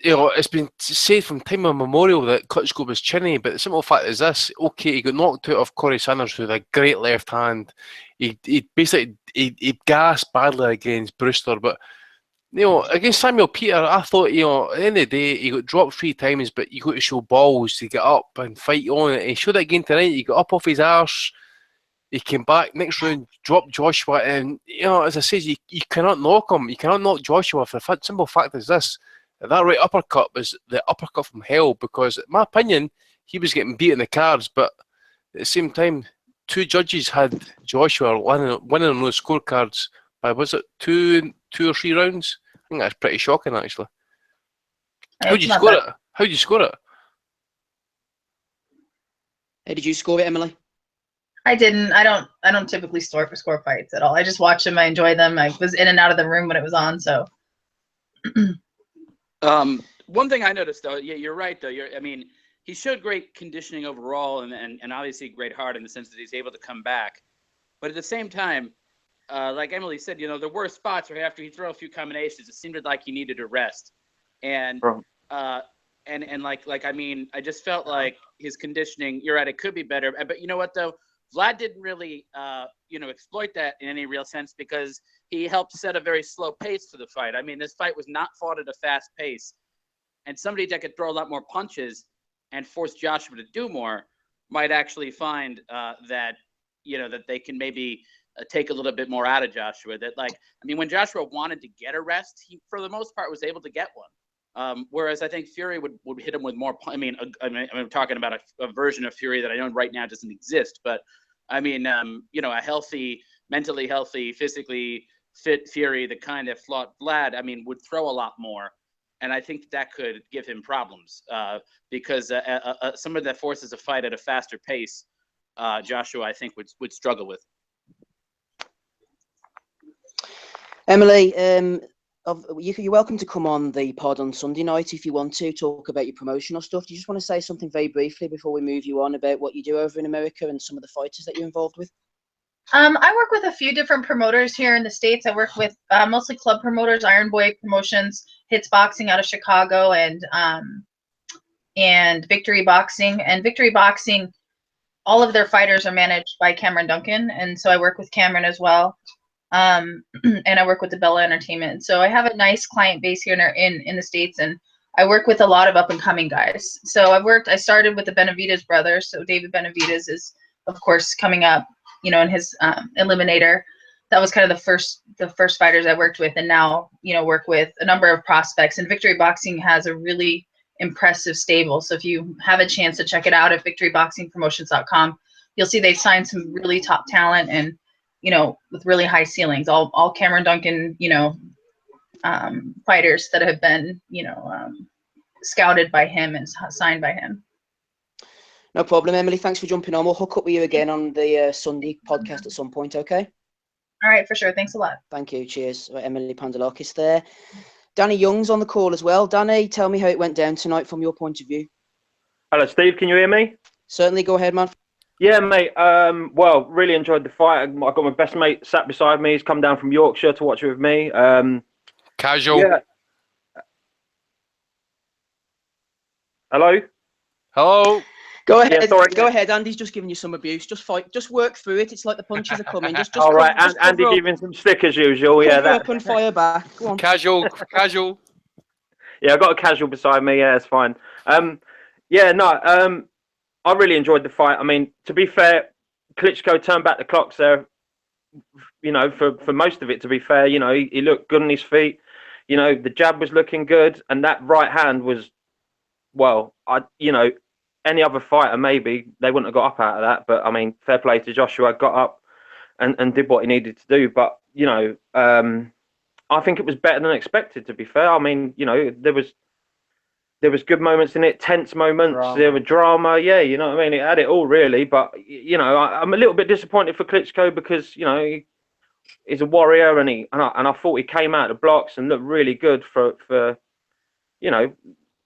you know, it's been said from time immemorial that Klitschko was chinny, but the simple fact is this: okay, he got knocked out of Corey Sanders with a great left hand. He basically gassed badly against Brewster, but, you know, against Samuel Peter, I thought, you know, at the end of the day, he got dropped 3 times, but you got to show balls to get up and fight on it. He showed it again tonight. He got up off his arse. He came back next round, dropped Joshua, and, you know, as I said, you cannot knock him. You cannot knock Joshua. For the simple fact is this: that right uppercut was the uppercut from hell, because, in my opinion, he was getting beat in the cards, but at the same time, 2 judges had Joshua winning on those scorecards by, was it 2 or 3 rounds? I think that's pretty shocking, actually. How did you score it? How did you score it? How did you score it, Emily? I didn't. I don't typically score fights at all. I just watch them. I enjoy them. I was in and out of the room when it was on. So. One thing I noticed, though, yeah, you're right, though. I mean, he showed great conditioning overall, and obviously great heart in the sense that he's able to come back. But at the same time, like Emily said, you know, there were spots where after he threw a few combinations, it seemed like he needed to rest. And like I mean, I just felt like his conditioning, you're right, it could be better. But you know what, though? Vlad didn't really, you know, exploit that in any real sense, because he helped set a very slow pace for the fight. I mean, this fight was not fought at a fast pace. And somebody that could throw a lot more punches and force Joshua to do more might actually find that, you know, that they can maybe take a little bit more out of Joshua. That, like, I mean, when Joshua wanted to get a rest, he, for the most part, was able to get one. Whereas I think Fury would hit him with more. I mean, I'm talking about a version of Fury that I know right now doesn't exist. But I mean, you know, a healthy, mentally healthy, physically fit Fury, the kind that Vlad, I mean, would throw a lot more. And I think that could give him problems because some of that forces a fight at a faster pace. Joshua, I think, would struggle with. Emily, you're welcome to come on the pod on Sunday night if you want to talk about your promotional stuff. Do you just want to say something very briefly before we move you on about what you do over in America and some of the fighters that you're involved with? I work with a few different promoters here in the States. I work with mostly club promoters, Iron Boy Promotions, Hits Boxing out of Chicago, and Victory Boxing. And Victory Boxing, all of their fighters are managed by Cameron Duncan, and so I work with Cameron as well. And I work with the Bella Entertainment. So I have a nice client base here in the States, and I work with a lot of up-and-coming guys. So I started with the Benavidez brothers. So David Benavidez is, of course, coming up, you know, in his Eliminator. That was kind of the first fighters I worked with, and now, you know, work with a number of prospects. And Victory Boxing has a really impressive stable. So if you have a chance to check it out at victoryboxingpromotions.com, you'll see they signed some really top talent and, you know, with really high ceilings, all Cameron Duncan, you know, fighters that have been, you know, scouted by him and signed by him. No problem, Emily. Thanks for jumping on. We'll hook up with you again on the Sunday podcast at some point, okay? All right, for sure. Thanks a lot. Thank you. Cheers. Emily Pandalakis there. Danny Young's on the call as well. Danny, tell me how it went down tonight from your point of view. Hello, Steve. Can you hear me? Certainly. Go ahead, man. Yeah, mate. Well, really enjoyed the fight. I got my best mate sat beside me. He's come down from Yorkshire to watch it with me. Casual. Yeah. Hello? Hello. Go ahead. Yeah, sorry. Go ahead. Andy's just giving you some abuse. Just fight. Just work through it. It's like the punches are coming. Just All right. just Andy cover giving some stick as usual. Yeah, cover up and fire back. Go on. Casual. Casual. Yeah, I got a casual beside me. Yeah, it's fine. Yeah, no. I really enjoyed the fight. I mean, to be fair, Klitschko turned back the clocks there. You know, for most of it, to be fair, you know, he looked good on his feet. You know, the jab was looking good, and that right hand was, well, you know, any other fighter maybe they wouldn't have got up out of that. But I mean, fair play to Joshua, got up and did what he needed to do. But you know, I think it was better than expected. To be fair, I mean, you know, there was good moments in it, tense moments, there were drama. Yeah, you know what I mean? It had it all really. But you know, I'm a little bit disappointed for Klitschko because you know he's a warrior and I thought he came out of the blocks and looked really good for you know,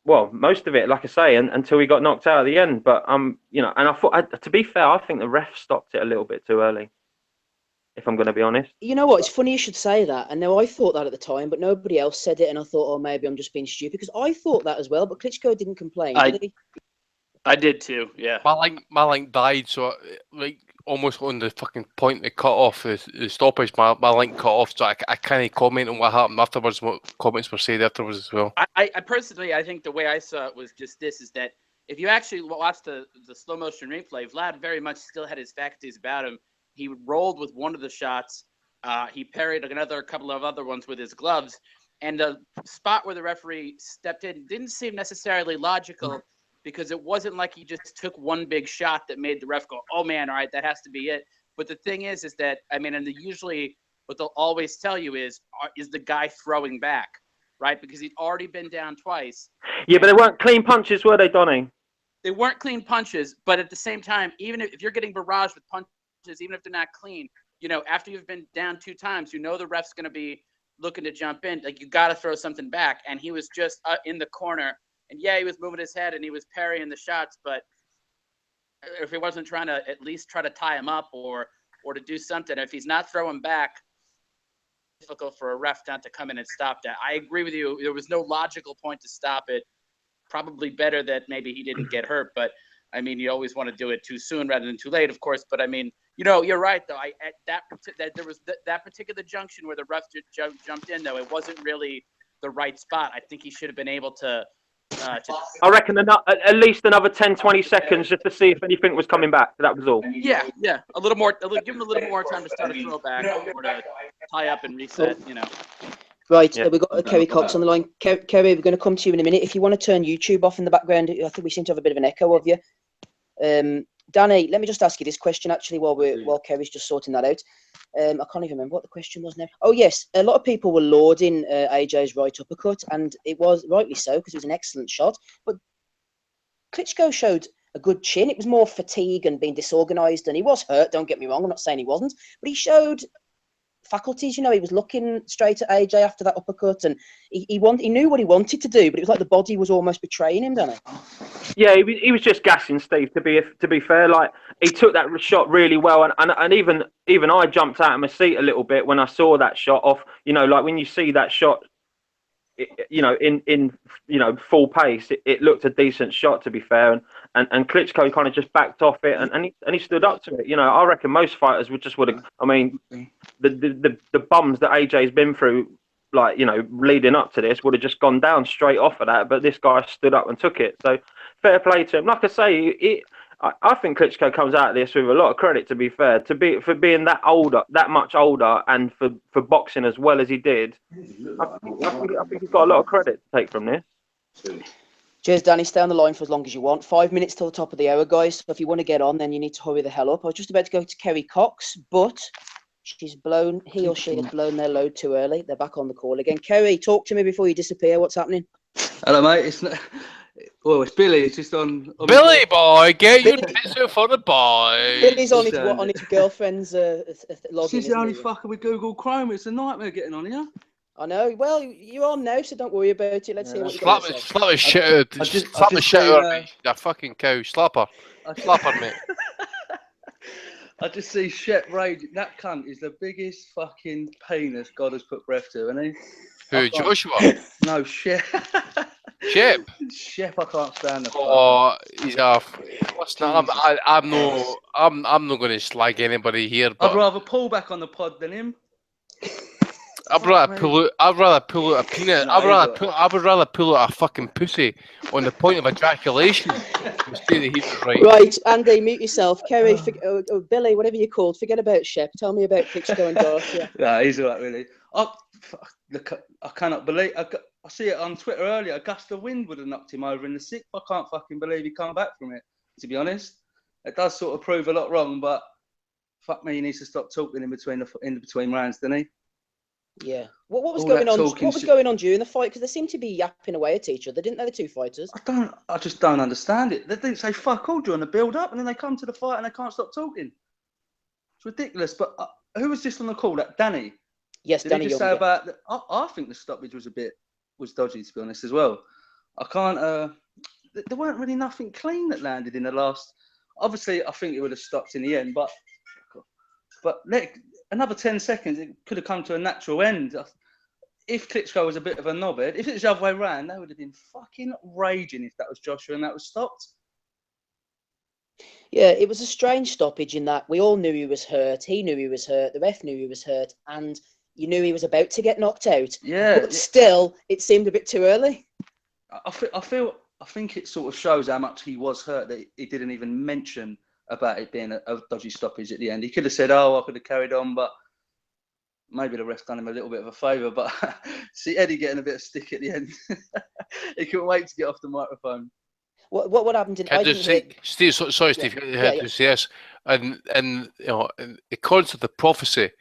well, most of it, like I say, until he got knocked out at the end. But you know, and I thought, to be fair, I think the ref stopped it a little bit too early, if I'm going to be honest. You know what? It's funny you should say that. And now I thought that at the time, but nobody else said it. And I thought, oh, maybe I'm just being stupid because I thought that as well. But Klitschko didn't complain, did he? I did too. Yeah. My link died, so like almost on the fucking point they cut off the stoppage. My link cut off, so I can't comment on what happened afterwards. What comments were said afterwards as well. I personally, I think the way I saw it was just this: is that if you actually watch the slow motion replay, Vlad very much still had his faculties about him. He rolled with one of the shots. He parried a couple of other ones with his gloves. And the spot where the referee stepped in didn't seem necessarily logical because it wasn't like he just took one big shot that made the ref go, oh, man, all right, that has to be it. But the thing is that, I mean, and usually what they'll always tell you is the guy throwing back, right? Because he'd already been down twice. Yeah, but they weren't clean punches, were they, Donnie? They weren't clean punches, but at the same time, even if you're getting barraged with punches, even if they're not clean, you know, after you've been down 2 times, you know the ref's going to be looking to jump in. Like, you got to throw something back. And he was just in the corner. And, yeah, he was moving his head and he was parrying the shots. But if he wasn't trying to at least try to tie him up or to do something, if he's not throwing back, it's difficult for a ref not to come in and stop that. I agree with you. There was no logical point to stop it. Probably better that maybe he didn't get hurt. But, I mean, you always want to do it too soon rather than too late, of course. But, I mean, you know, you're right, though. There was that particular junction where the ref jumped in, though. It wasn't really the right spot. I think he should have been able to I reckon at least another 10, 20 seconds just to see if anything was coming back. That was all. Yeah. A little more. Give him a little more time to start a throwback or to tie up and reset, you know. Right, we've got Kerry Cox on the line. Kerry, we're going to come to you in a minute. If you want to turn YouTube off in the background, I think we seem to have a bit of an echo of you. Danny, let me just ask you this question actually while Kerry's just sorting that out. I can't even remember what the question was now. Oh yes, a lot of people were lauding AJ's right uppercut, and it was rightly so because it was an excellent shot. But Klitschko showed a good chin. It was more fatigue and being disorganised, and he was hurt. Don't get me wrong. I'm not saying he wasn't, but he showed faculties. You know, he was looking straight at AJ after that uppercut, and he knew what he wanted to do, but it was like the body was almost betraying him, didn't it? Yeah, he was just gassing Steve. To be fair, like he took that shot really well, and even I jumped out of my seat a little bit when I saw that shot off. You know, like when you see that shot, in full pace, it looked a decent shot, to be fair, and Klitschko kind of just backed off it, and he stood up to it. You know, I reckon most fighters would have. I mean, the bums that AJ's been through, like, you know, leading up to this, would have just gone down straight off of that, but this guy stood up and took it. So fair play to him. Like I say, I think Klitschko comes out of this with a lot of credit, to be fair, for being that much older, and for boxing as well as he did. I think he's got a lot of credit to take from this. Cheers, Danny. Stay on the line for as long as you want. 5 minutes till the top of the hour, guys. So if you want to get on, then you need to hurry the hell up. I was just about to go to Kerry Cox, but he or she has blown their load too early. They're back on the call again. Kerry, talk to me before you disappear. What's happening? Hello, mate. It's Billy. It's just on Billy boy, get your pizza for the boy. Billy's on his girlfriend's login. She's the only fucker with Google Chrome. It's a nightmare getting on here. I know. Well, you're on now, so don't worry about it. Let's hear what you got to say. Slap the shit out. Slap the shit out of me. That fucking cow. Slap her. Slap her, mate. I just see Shep raging. That cunt is the biggest fucking penis God has put breath to, isn't he? Who, Joshua? No, Shep. Shep? Shep, I can't stand the fuck. He's off. I'm not going to slag anybody here. But I'd rather pull back on the pod than him. I'd rather pull out a peanut. I would rather pull out a fucking pussy on the point of ejaculation. Right, Andy, mute yourself. Kerry, Billy, whatever you're called, forget about Shep. Tell me about Klitschko and Garcia. Yeah, he's all right, really. I cannot believe. I see it on Twitter earlier. A gust of wind would have knocked him over in the sixth. I can't fucking believe he come back from it, to be honest. It does sort of prove a lot wrong, but fuck me, he needs to stop talking in between rounds, doesn't he? Yeah. What was going on? What was going on during the fight? Because they seemed to be yapping away at each other, didn't they? The two fighters. I just don't understand it. They didn't say fuck all during the build-up, and then they come to the fight and they can't stop talking. It's ridiculous. But who was just on the call? That Danny. Yes, Did Danny. He just say about? I think the stoppage was dodgy, to be honest, as well. I can't. There weren't really nothing clean that landed in the last. Obviously, I think it would have stopped in the end, but another 10 seconds, it could have come to a natural end. If Klitschko was a bit of a knobhead, if it was the other way around, they would have been fucking raging if that was Joshua and that was stopped. Yeah, it was a strange stoppage in that we all knew he was hurt. He knew he was hurt. The ref knew he was hurt. And you knew he was about to get knocked out. Yeah. But still, it seemed a bit too early. I think it sort of shows how much he was hurt that he didn't even mention about it being a dodgy stoppage at the end. He could have said, I could have carried on, but maybe the ref's done him a little bit of a favour. But see Eddie getting a bit of stick at the end. He couldn't wait to get off the microphone. What happened? Steve, sorry, Steve, you had to say this. And you know, according to the prophecy,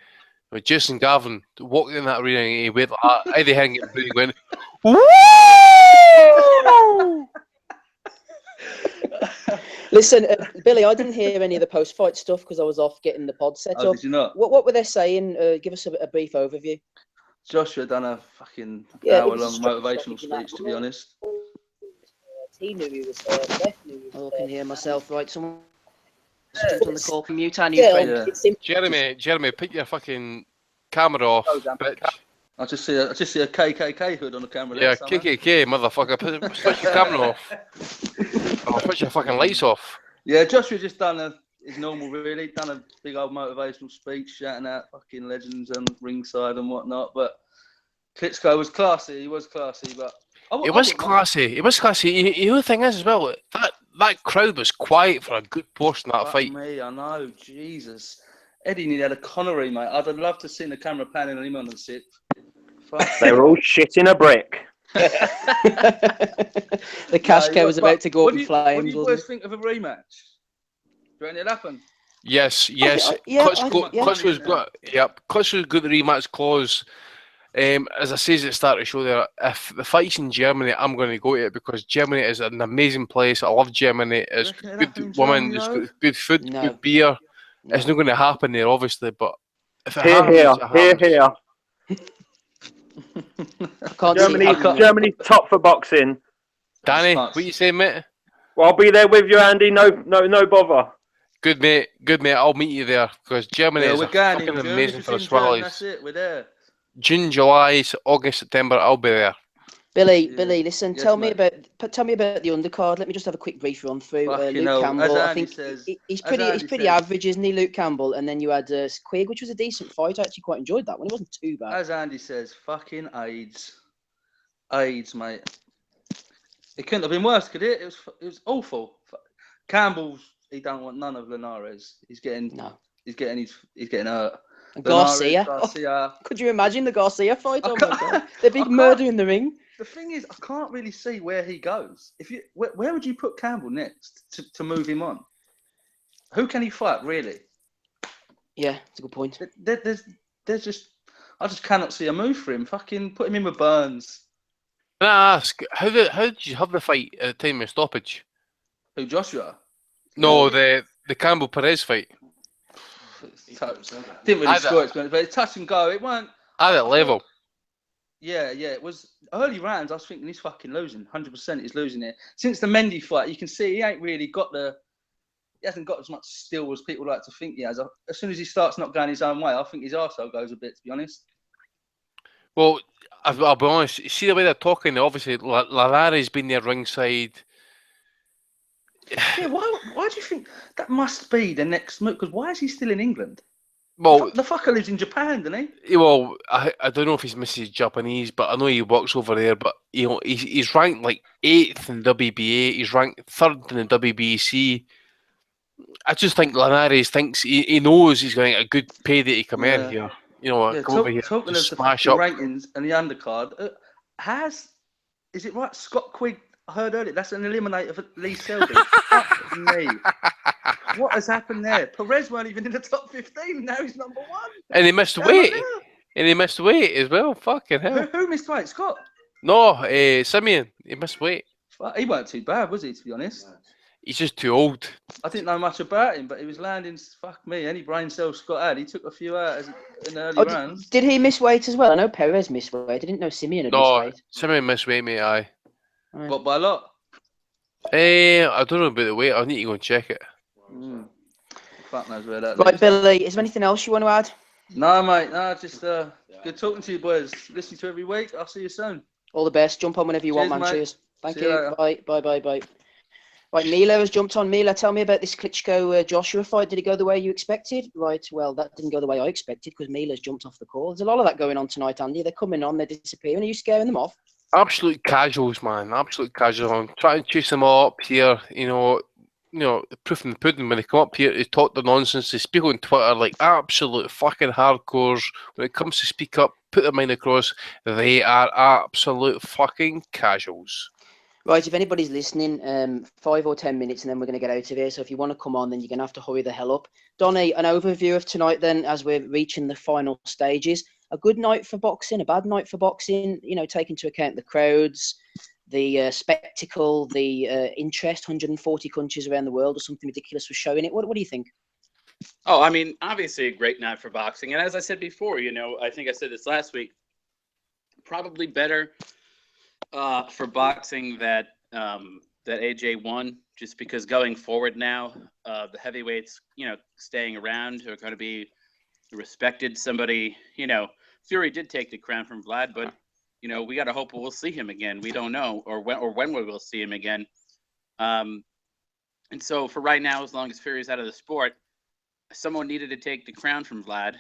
with Jason Gavin walked in that arena and he went like Eddie Henry and he went, woo! Listen, Billy, I didn't hear any of the post-fight stuff because I was off getting the pod set up. Did you not? What were they saying? Give us a brief overview. Joshua done a fucking hour-long motivational speech, to be honest. He knew he was there. Beth knew he was there. I can hear myself. Right, someone on the call. Can mute our new friend. Jeremy, put your fucking camera off, bitch. I just see a KKK hood on the camera. Yeah, KKK, motherfucker. Switch your camera off. Or switch your fucking lights off. Yeah, Joshua just done his normal, really. Done a big old motivational speech, shouting out fucking legends and ringside and whatnot. But Klitschko was classy. He was classy, but it was classy. It was classy. You know the thing is as well. That crowd was quiet for a good portion of that fight. Me, I know. Jesus, Eddie nearly had a Connery, mate. I'd have loved to see the camera panning on him on the sixth. They were all shit in a brick. The cash cow was about to go up in flames. What do you boys think of a rematch? you reckon it'll happen? Yes. Klitschko's got the rematch clause. As I said at the start of the show there, if the fight's in Germany, I'm going to go to it because Germany is an amazing place. I love Germany. It's good women, it's good food, good beer. No. It's not going to happen there, obviously, but if it happens, it happens. Germany's top for boxing. Danny, what you saying, mate? Well, I'll be there with you, Andy. No bother. Good mate. I'll meet you there because Germany is fucking amazing for the Swallows. That's it. We're there. June, July, August, September. I'll be there. Billy, listen. Yes, tell me about the undercard. Let me just have a quick brief run through. Luke Campbell. I think he's pretty average, isn't he, Luke Campbell? And then you had Quigg, which was a decent fight. I actually quite enjoyed that one. It wasn't too bad. As Andy says, fucking AIDS, mate. It couldn't have been worse, could it? It was awful. Campbell's. He don't want none of Linares. He's getting hurt. Garcia. Could you imagine the Garcia fight? Oh my God. The big murder in the ring. The thing is, I can't really see where he goes. Where would you put Campbell next to move him on? Who can he fight, really? Yeah, that's a good point. I just cannot see a move for him. Fucking put him in with Burns. Can I ask, how did you have the fight at the time of stoppage? Who, Joshua? No, the Campbell Perez fight. Didn't really score it, but it's touch and go. It weren't at that level. Yeah, it was early rounds. I was thinking he's fucking losing. 100% he's losing it. Since the Mendy fight, you can see he ain't really he hasn't got as much skill as people like to think he has. As soon as he starts not going his own way, I think his arsehole goes a bit, to be honest. Well, I'll be honest. You see the way they're talking, obviously, Linares been there ringside. Yeah, why do you think that must be the next move? Because why is he still in England? Well, the fucker lives in Japan, doesn't he? Well, I don't know if he's Mrs. Japanese, but I know he works over there. But he's ranked like 8th in WBA. He's ranked 3rd in the WBC. I just think Linares thinks he knows he's going to get a good payday to come in here. Come over here, talking just of smash the up. rankings and the undercard. Is it right? Scott Quigg. I heard earlier that's an eliminator for Lee Selby. Fuck me. What has happened there? Perez weren't even in the top 15. Now he's number 1. And he missed weight. And he missed weight as well. Fucking hell. Who missed weight? Scott? No, Simeon. He missed weight. He weren't too bad, was he, to be honest? He's just too old. I didn't know much about him, but he was landing, fuck me, any brain cells Scott had. He took a few out in the early rounds. Did he miss weight as well? I know Perez missed weight. I didn't know Simeon had missed weight. No, Simeon missed weight, mate, aye. What, by a lot? I don't know about the weight. I need to go and check it. Fuck knows where that Right, Billy, is there anything else you want to add? No, mate. No, just good talking to you, boys. Listen to you every week. I'll see you soon. All the best. Jump on whenever you want, man. Mate. Cheers. Thank See you. you Bye. Right, Mila has jumped on. Mila, tell me about this Klitschko-Joshua fight. Did it go the way you expected? Right, well, that didn't go the way I expected because Mila's jumped off the call. There's a lot of that going on tonight, Andy. They're coming on, they're disappearing. Are you scaring them off? Absolute casuals, man. Absolute casuals. I'm trying to chase them all up here. The proof in the pudding when they come up here to talk their nonsense. They speak on Twitter like absolute fucking hardcores. When it comes to speak up, put their mind across, they are absolute fucking casuals. Right, if anybody's listening, 5 or 10 minutes and then we're going to get out of here. So if you want to come on, then you're going to have to hurry the hell up. Donnie, an overview of tonight then as we're reaching the final stages. A good night for boxing, a bad night for boxing, take into account the crowds, the spectacle, the interest. 140 countries around the world or something ridiculous was showing it. What do you think? Oh, I mean, obviously a great night for boxing. And as I said before, I think I said this last week, probably better for boxing that AJ won, just because going forward now, the heavyweights, staying around are going to be respected. Somebody, Fury did take the crown from Vlad, but we got to hope we'll see him again. We don't know, or when we will see him again. And so for right now, as long as Fury's out of the sport, someone needed to take the crown from Vlad,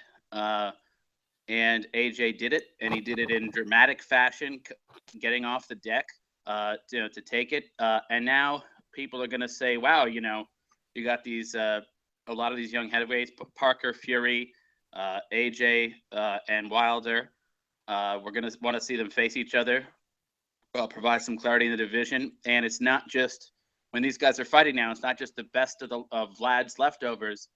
and AJ did it, and he did it in dramatic fashion, getting off the deck to take it. And now people are going to say, wow, you got these a lot of these young heavyweights, Parker, Fury, AJ, and Wilder. We're going to want to see them face each other, provide some clarity in the division. And it's not just when these guys are fighting now, it's not just the best of Vlad's leftovers.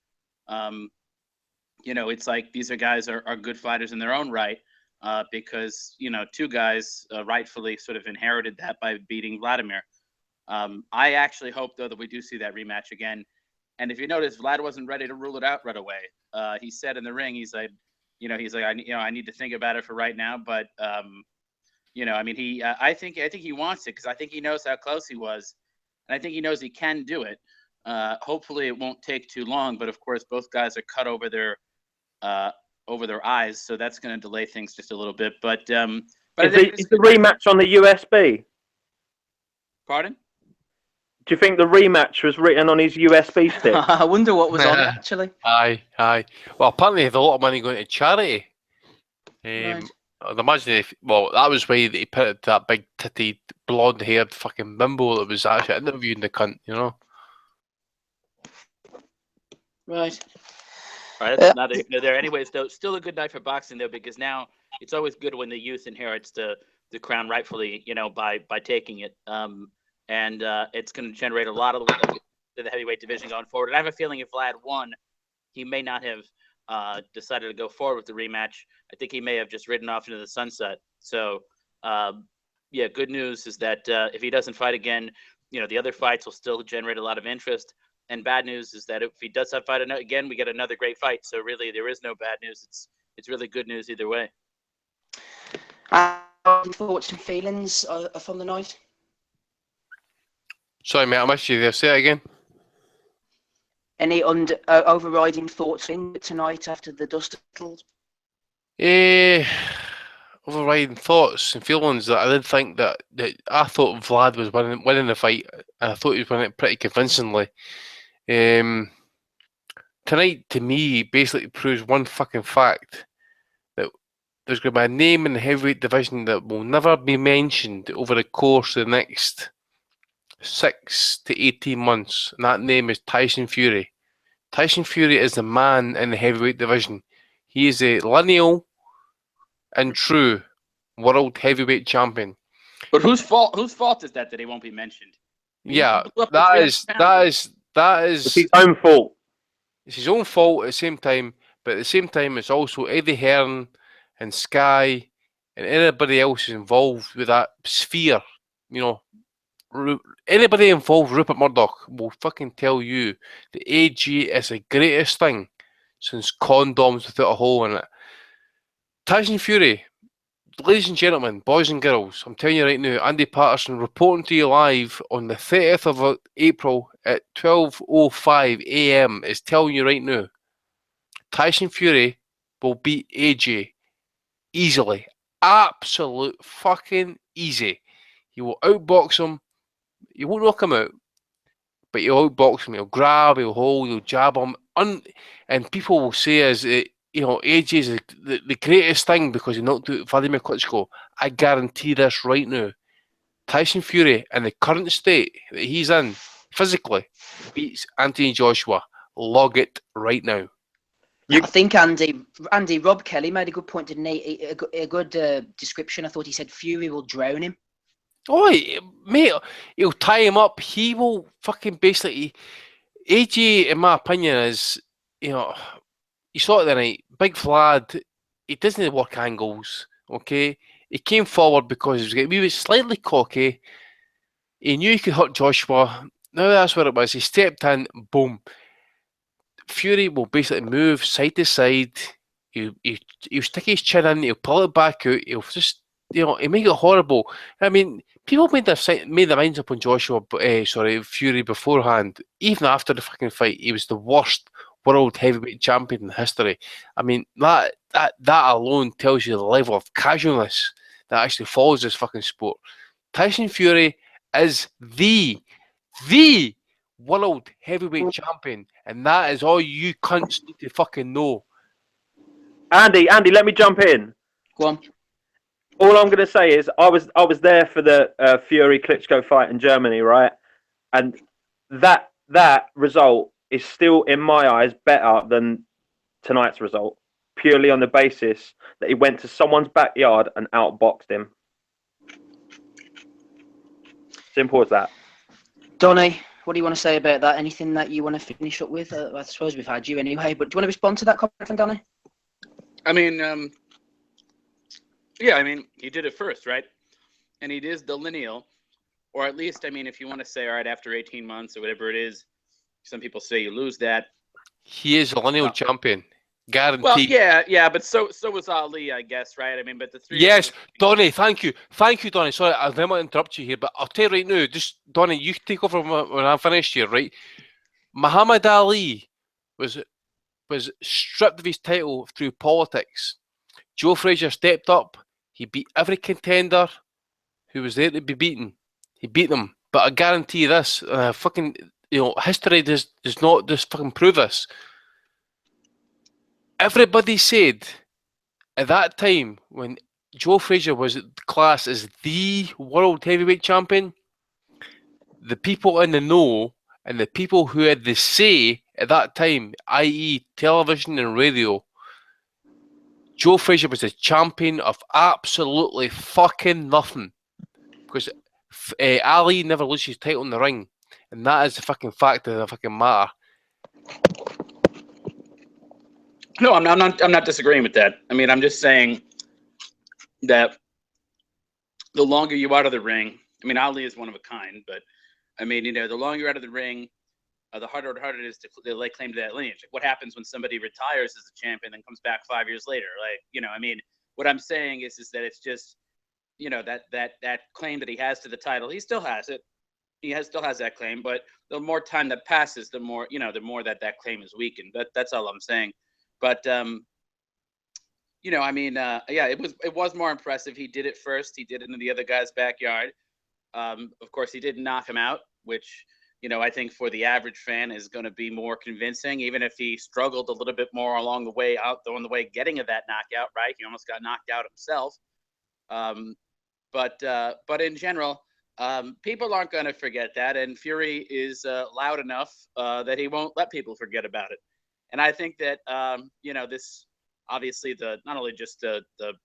You know, it's like these guys are good fighters in their own right, because, you know, two guys rightfully sort of inherited that by beating Vladimir. I actually hope, though, that we do see that rematch again. And if you notice, Vlad wasn't ready to rule it out right away. He said in the ring, he's like, I need to think about it for right now. But, you know, I mean, I think he wants it, because I think he knows how close he was. And I think he knows he can do it. Hopefully it won't take too long. But, of course, both guys are cut over their eyes. So that's going to delay things just a little bit. But is the rematch on the USB? Pardon? Do you think the rematch was written on his USB stick? I wonder what was on it, actually. Aye. Well, apparently they have a lot of money going to charity. Right. I'd imagine that was why he put it to that big titty, blonde-haired fucking bimbo that was actually interviewing the cunt, you know? Right. All right, that's another there. Anyways, though, still a good night for boxing, though, because now it's always good when the youth inherits the crown rightfully, you know, by taking it. And it's going to generate a lot of the heavyweight division going forward. And I have a feeling if Vlad won, he may not have decided to go forward with the rematch. I think he may have just ridden off into the sunset. So, yeah, good news is that if he doesn't fight again, you know, the other fights will still generate a lot of interest. And bad news is that if he does have fight again, we get another great fight. So really, there is no bad news. It's really good news either way. Thoughts and feelings from the night? Sorry, mate, I missed you there. Say it again. Any overriding thoughts in tonight after the dust settled? Overriding thoughts and feelings that I did think that I thought Vlad was winning the fight, and I thought he was winning it pretty convincingly. Tonight, to me, basically proves one fucking fact, that there's going to be a name in the heavyweight division that will never be mentioned over the course of the next 6 to 18 months, and that name is Tyson Fury. Tyson Fury is the man in the heavyweight division. He is a lineal and true world heavyweight champion. But whose fault is that he won't be mentioned? Yeah, that is It's his own fault. It's his own fault at the same time, but at the same time, it's also Eddie Hearn and Sky and anybody else involved with that sphere. You know, anybody involved, Rupert Murdoch, will fucking tell you the AG is the greatest thing since condoms without a hole in it. Tyson Fury, ladies and gentlemen, boys and girls, I'm telling you right now, Andy Patterson reporting to you live on the 30th of April at 12:05 AM is telling you right now, Tyson Fury will beat AJ easily. Absolute fucking easy. He will outbox him. He won't knock him out, but he'll outbox him. He'll grab, he'll hold, he'll jab him. And people will say as you know, AJ is the greatest thing because he knocked out Vladimir Klitschko. I guarantee this right now. Tyson Fury, in the current state that he's in, physically, beats Anthony Joshua. Log it right now. I think Andy Rob Kelly made a good point, didn't he? A good description. I thought he said Fury will drown him. Oh, mate, he'll tie him up. He will fucking basically. AJ, in my opinion, is, you know, you saw it the night. Big Vlad, he doesn't work angles, okay? He came forward because he was slightly cocky. He knew he could hurt Joshua. Now that's what it was. He stepped in, boom. Fury will basically move side to side. He'll stick his chin in, he'll pull it back out, he'll just, you know, he'll make it horrible. I mean, people made their minds up on Fury beforehand. Even after the fucking fight, he was the worst world heavyweight champion in history. I mean, that alone tells you the level of casualness that actually follows this fucking sport. Tyson Fury is the world heavyweight champion, and that is all you cunts need to fucking know. Andy, let me jump in. Go on. All I'm going to say is I was there for the Fury Klitschko fight in Germany, right? And that result is still, in my eyes, better than tonight's result, purely on the basis that he went to someone's backyard and outboxed him. Simple as that. Donny, what do you want to say about that? Anything that you want to finish up with? I suppose we've had you anyway, but do you want to respond to that comment from Donny? I mean, yeah, I mean, he did it first, right? And he is the lineal, or at least, I mean, if you want to say, all right, after 18 months or whatever it is, some people say you lose that. He is a lineal champion, guaranteed. Well, yeah, but so was Ali, I guess, right? I mean, but the three. Yes, Donny, thank you, Donny. Sorry, I didn't want to interrupt you here, but I'll tell you right now, just Donny, you take over when I'm finished here, right? Muhammad Ali was stripped of his title through politics. Joe Frazier stepped up. He beat every contender who was there to be beaten. He beat them. But I guarantee you this, fucking, history does not just fucking prove this. Everybody said at that time when Joe Frazier was classed as the world heavyweight champion, the people in the know and the people who had the say at that time, i.e. television and radio, Joe Frazier was the champion of absolutely fucking nothing. Because Ali never loses his title in the ring. And that is the fucking fact of the fucking matter. No, I'm not disagreeing with that. I mean, I'm just saying that the longer you're out of the ring, I mean, Ali is one of a kind, but I mean, the longer you're out of the ring, the harder it is to lay claim to that lineage. Like, what happens when somebody retires as a champion and comes back 5 years later? Like, I mean, what I'm saying is that it's just, that claim that he has to the title, he still has it. Still has that claim, but the more time that passes, the more that claim is weakened. That's all I'm saying. But I mean, yeah, it was more impressive. He did it first. He did it in the other guy's backyard. Of course, he didn't knock him out, which I think for the average fan is going to be more convincing, even if he struggled a little bit more along the way getting to that knockout. Right, he almost got knocked out himself. But in general, people aren't going to forget that, and Fury is loud enough that he won't let people forget about it. And I think that this obviously not only just the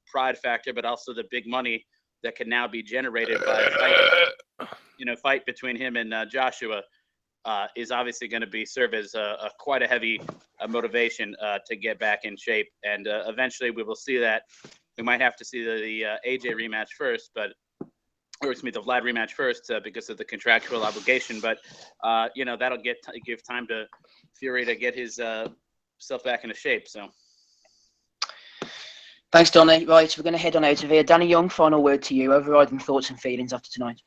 pride factor, but also the big money that can now be generated by fight between him and Joshua is obviously going to serve as quite a heavy motivation to get back in shape. And eventually we will see that. We might have to see the AJ rematch first, the Vlad rematch first because of the contractual obligation. But that'll give time to Fury to get his self back into shape. So, thanks, Donny. Right, we're going to head on out of here. Danny Young, final word to you. Overriding thoughts and feelings after tonight.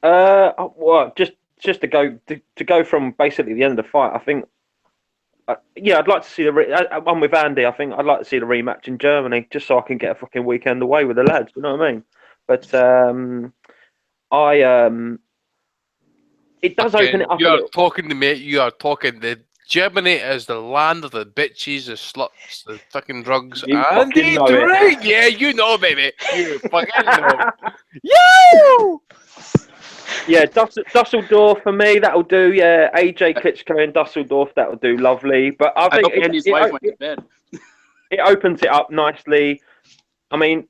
Well, just to go from basically the end of the fight. I think, I'd like to see the one with Andy. I think I'd like to see the rematch in Germany just so I can get a fucking weekend away with the lads. You know what I mean? But it does open it up. You are talking to me. You are talking. Germany is the land of the bitches, the sluts, the fucking drugs, You and fucking the know it. drink. Yeah, you know, baby. You fucking know. Yo! Yeah, Dusseldorf for me, that'll do. Yeah, AJ Klitschko in Dusseldorf, that'll do lovely. But I think hope Andy's wife went to bed. It opens it up nicely. I mean,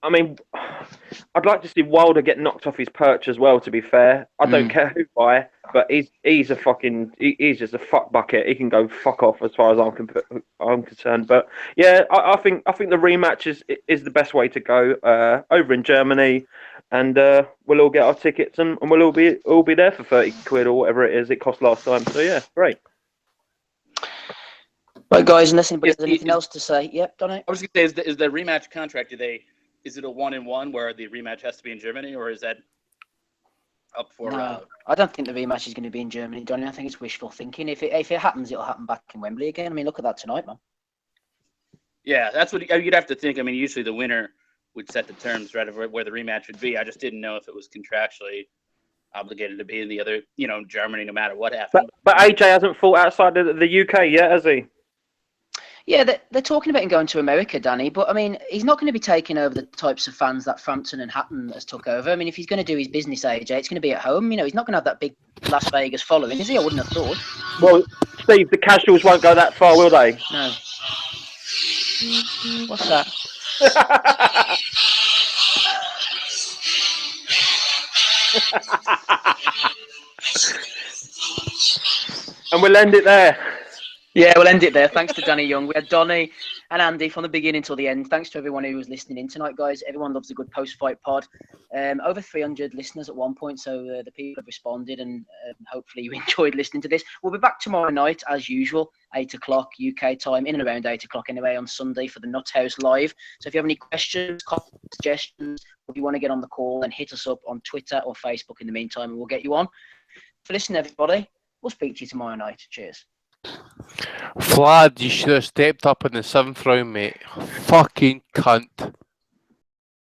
I'd like to see Wilder get knocked off his perch as well. To be fair, I don't care who by, but he's just a fuck bucket. He can go fuck off as far as I'm concerned. But yeah, I think the rematch is the best way to go over in Germany, and we'll all get our tickets and we'll all be there for 30 quid or whatever it is it cost last time. So yeah, great. Right, guys, unless anybody has anything else to say. Yep, Donny. I was going to say, is the rematch contract, is it a 1-in-1 where the rematch has to be in Germany, or is that up for? No, I don't think the rematch is going to be in Germany, Donny. I think it's wishful thinking. If it happens, it'll happen back in Wembley again. I mean, look at that tonight, man. Yeah, that's what you'd have to think. I mean, usually the winner would set the terms, right, of where the rematch would be. I just didn't know if it was contractually obligated to be in the other, Germany, no matter what happened. But AJ hasn't fought outside of the UK yet, has he? Yeah, they're talking about him going to America, Danny, but I mean, he's not going to be taking over the types of fans that Frampton and Hatton has took over. I mean, if he's going to do his business, AJ, it's going to be at home. He's not going to have that big Las Vegas following, is he? I wouldn't have thought. Well, Steve, the casuals won't go that far, will they? No. What's that? And we'll end it there. Yeah, we'll end it there. Thanks to Danny Young. We had Donny and Andy from the beginning till the end. Thanks to everyone who was listening in tonight, guys. Everyone loves a good post-fight pod. Over 300 listeners at one point, so the people have responded, and hopefully you enjoyed listening to this. We'll be back tomorrow night, as usual, 8 o'clock UK time, in and around 8 o'clock anyway, on Sunday for the Nuthouse Live. So if you have any questions, comments, suggestions, or if you want to get on the call, then hit us up on Twitter or Facebook in the meantime, and we'll get you on. For listening, everybody, we'll speak to you tomorrow night. Cheers. Vlad, you should have stepped up in the 7th round, mate. Fucking cunt.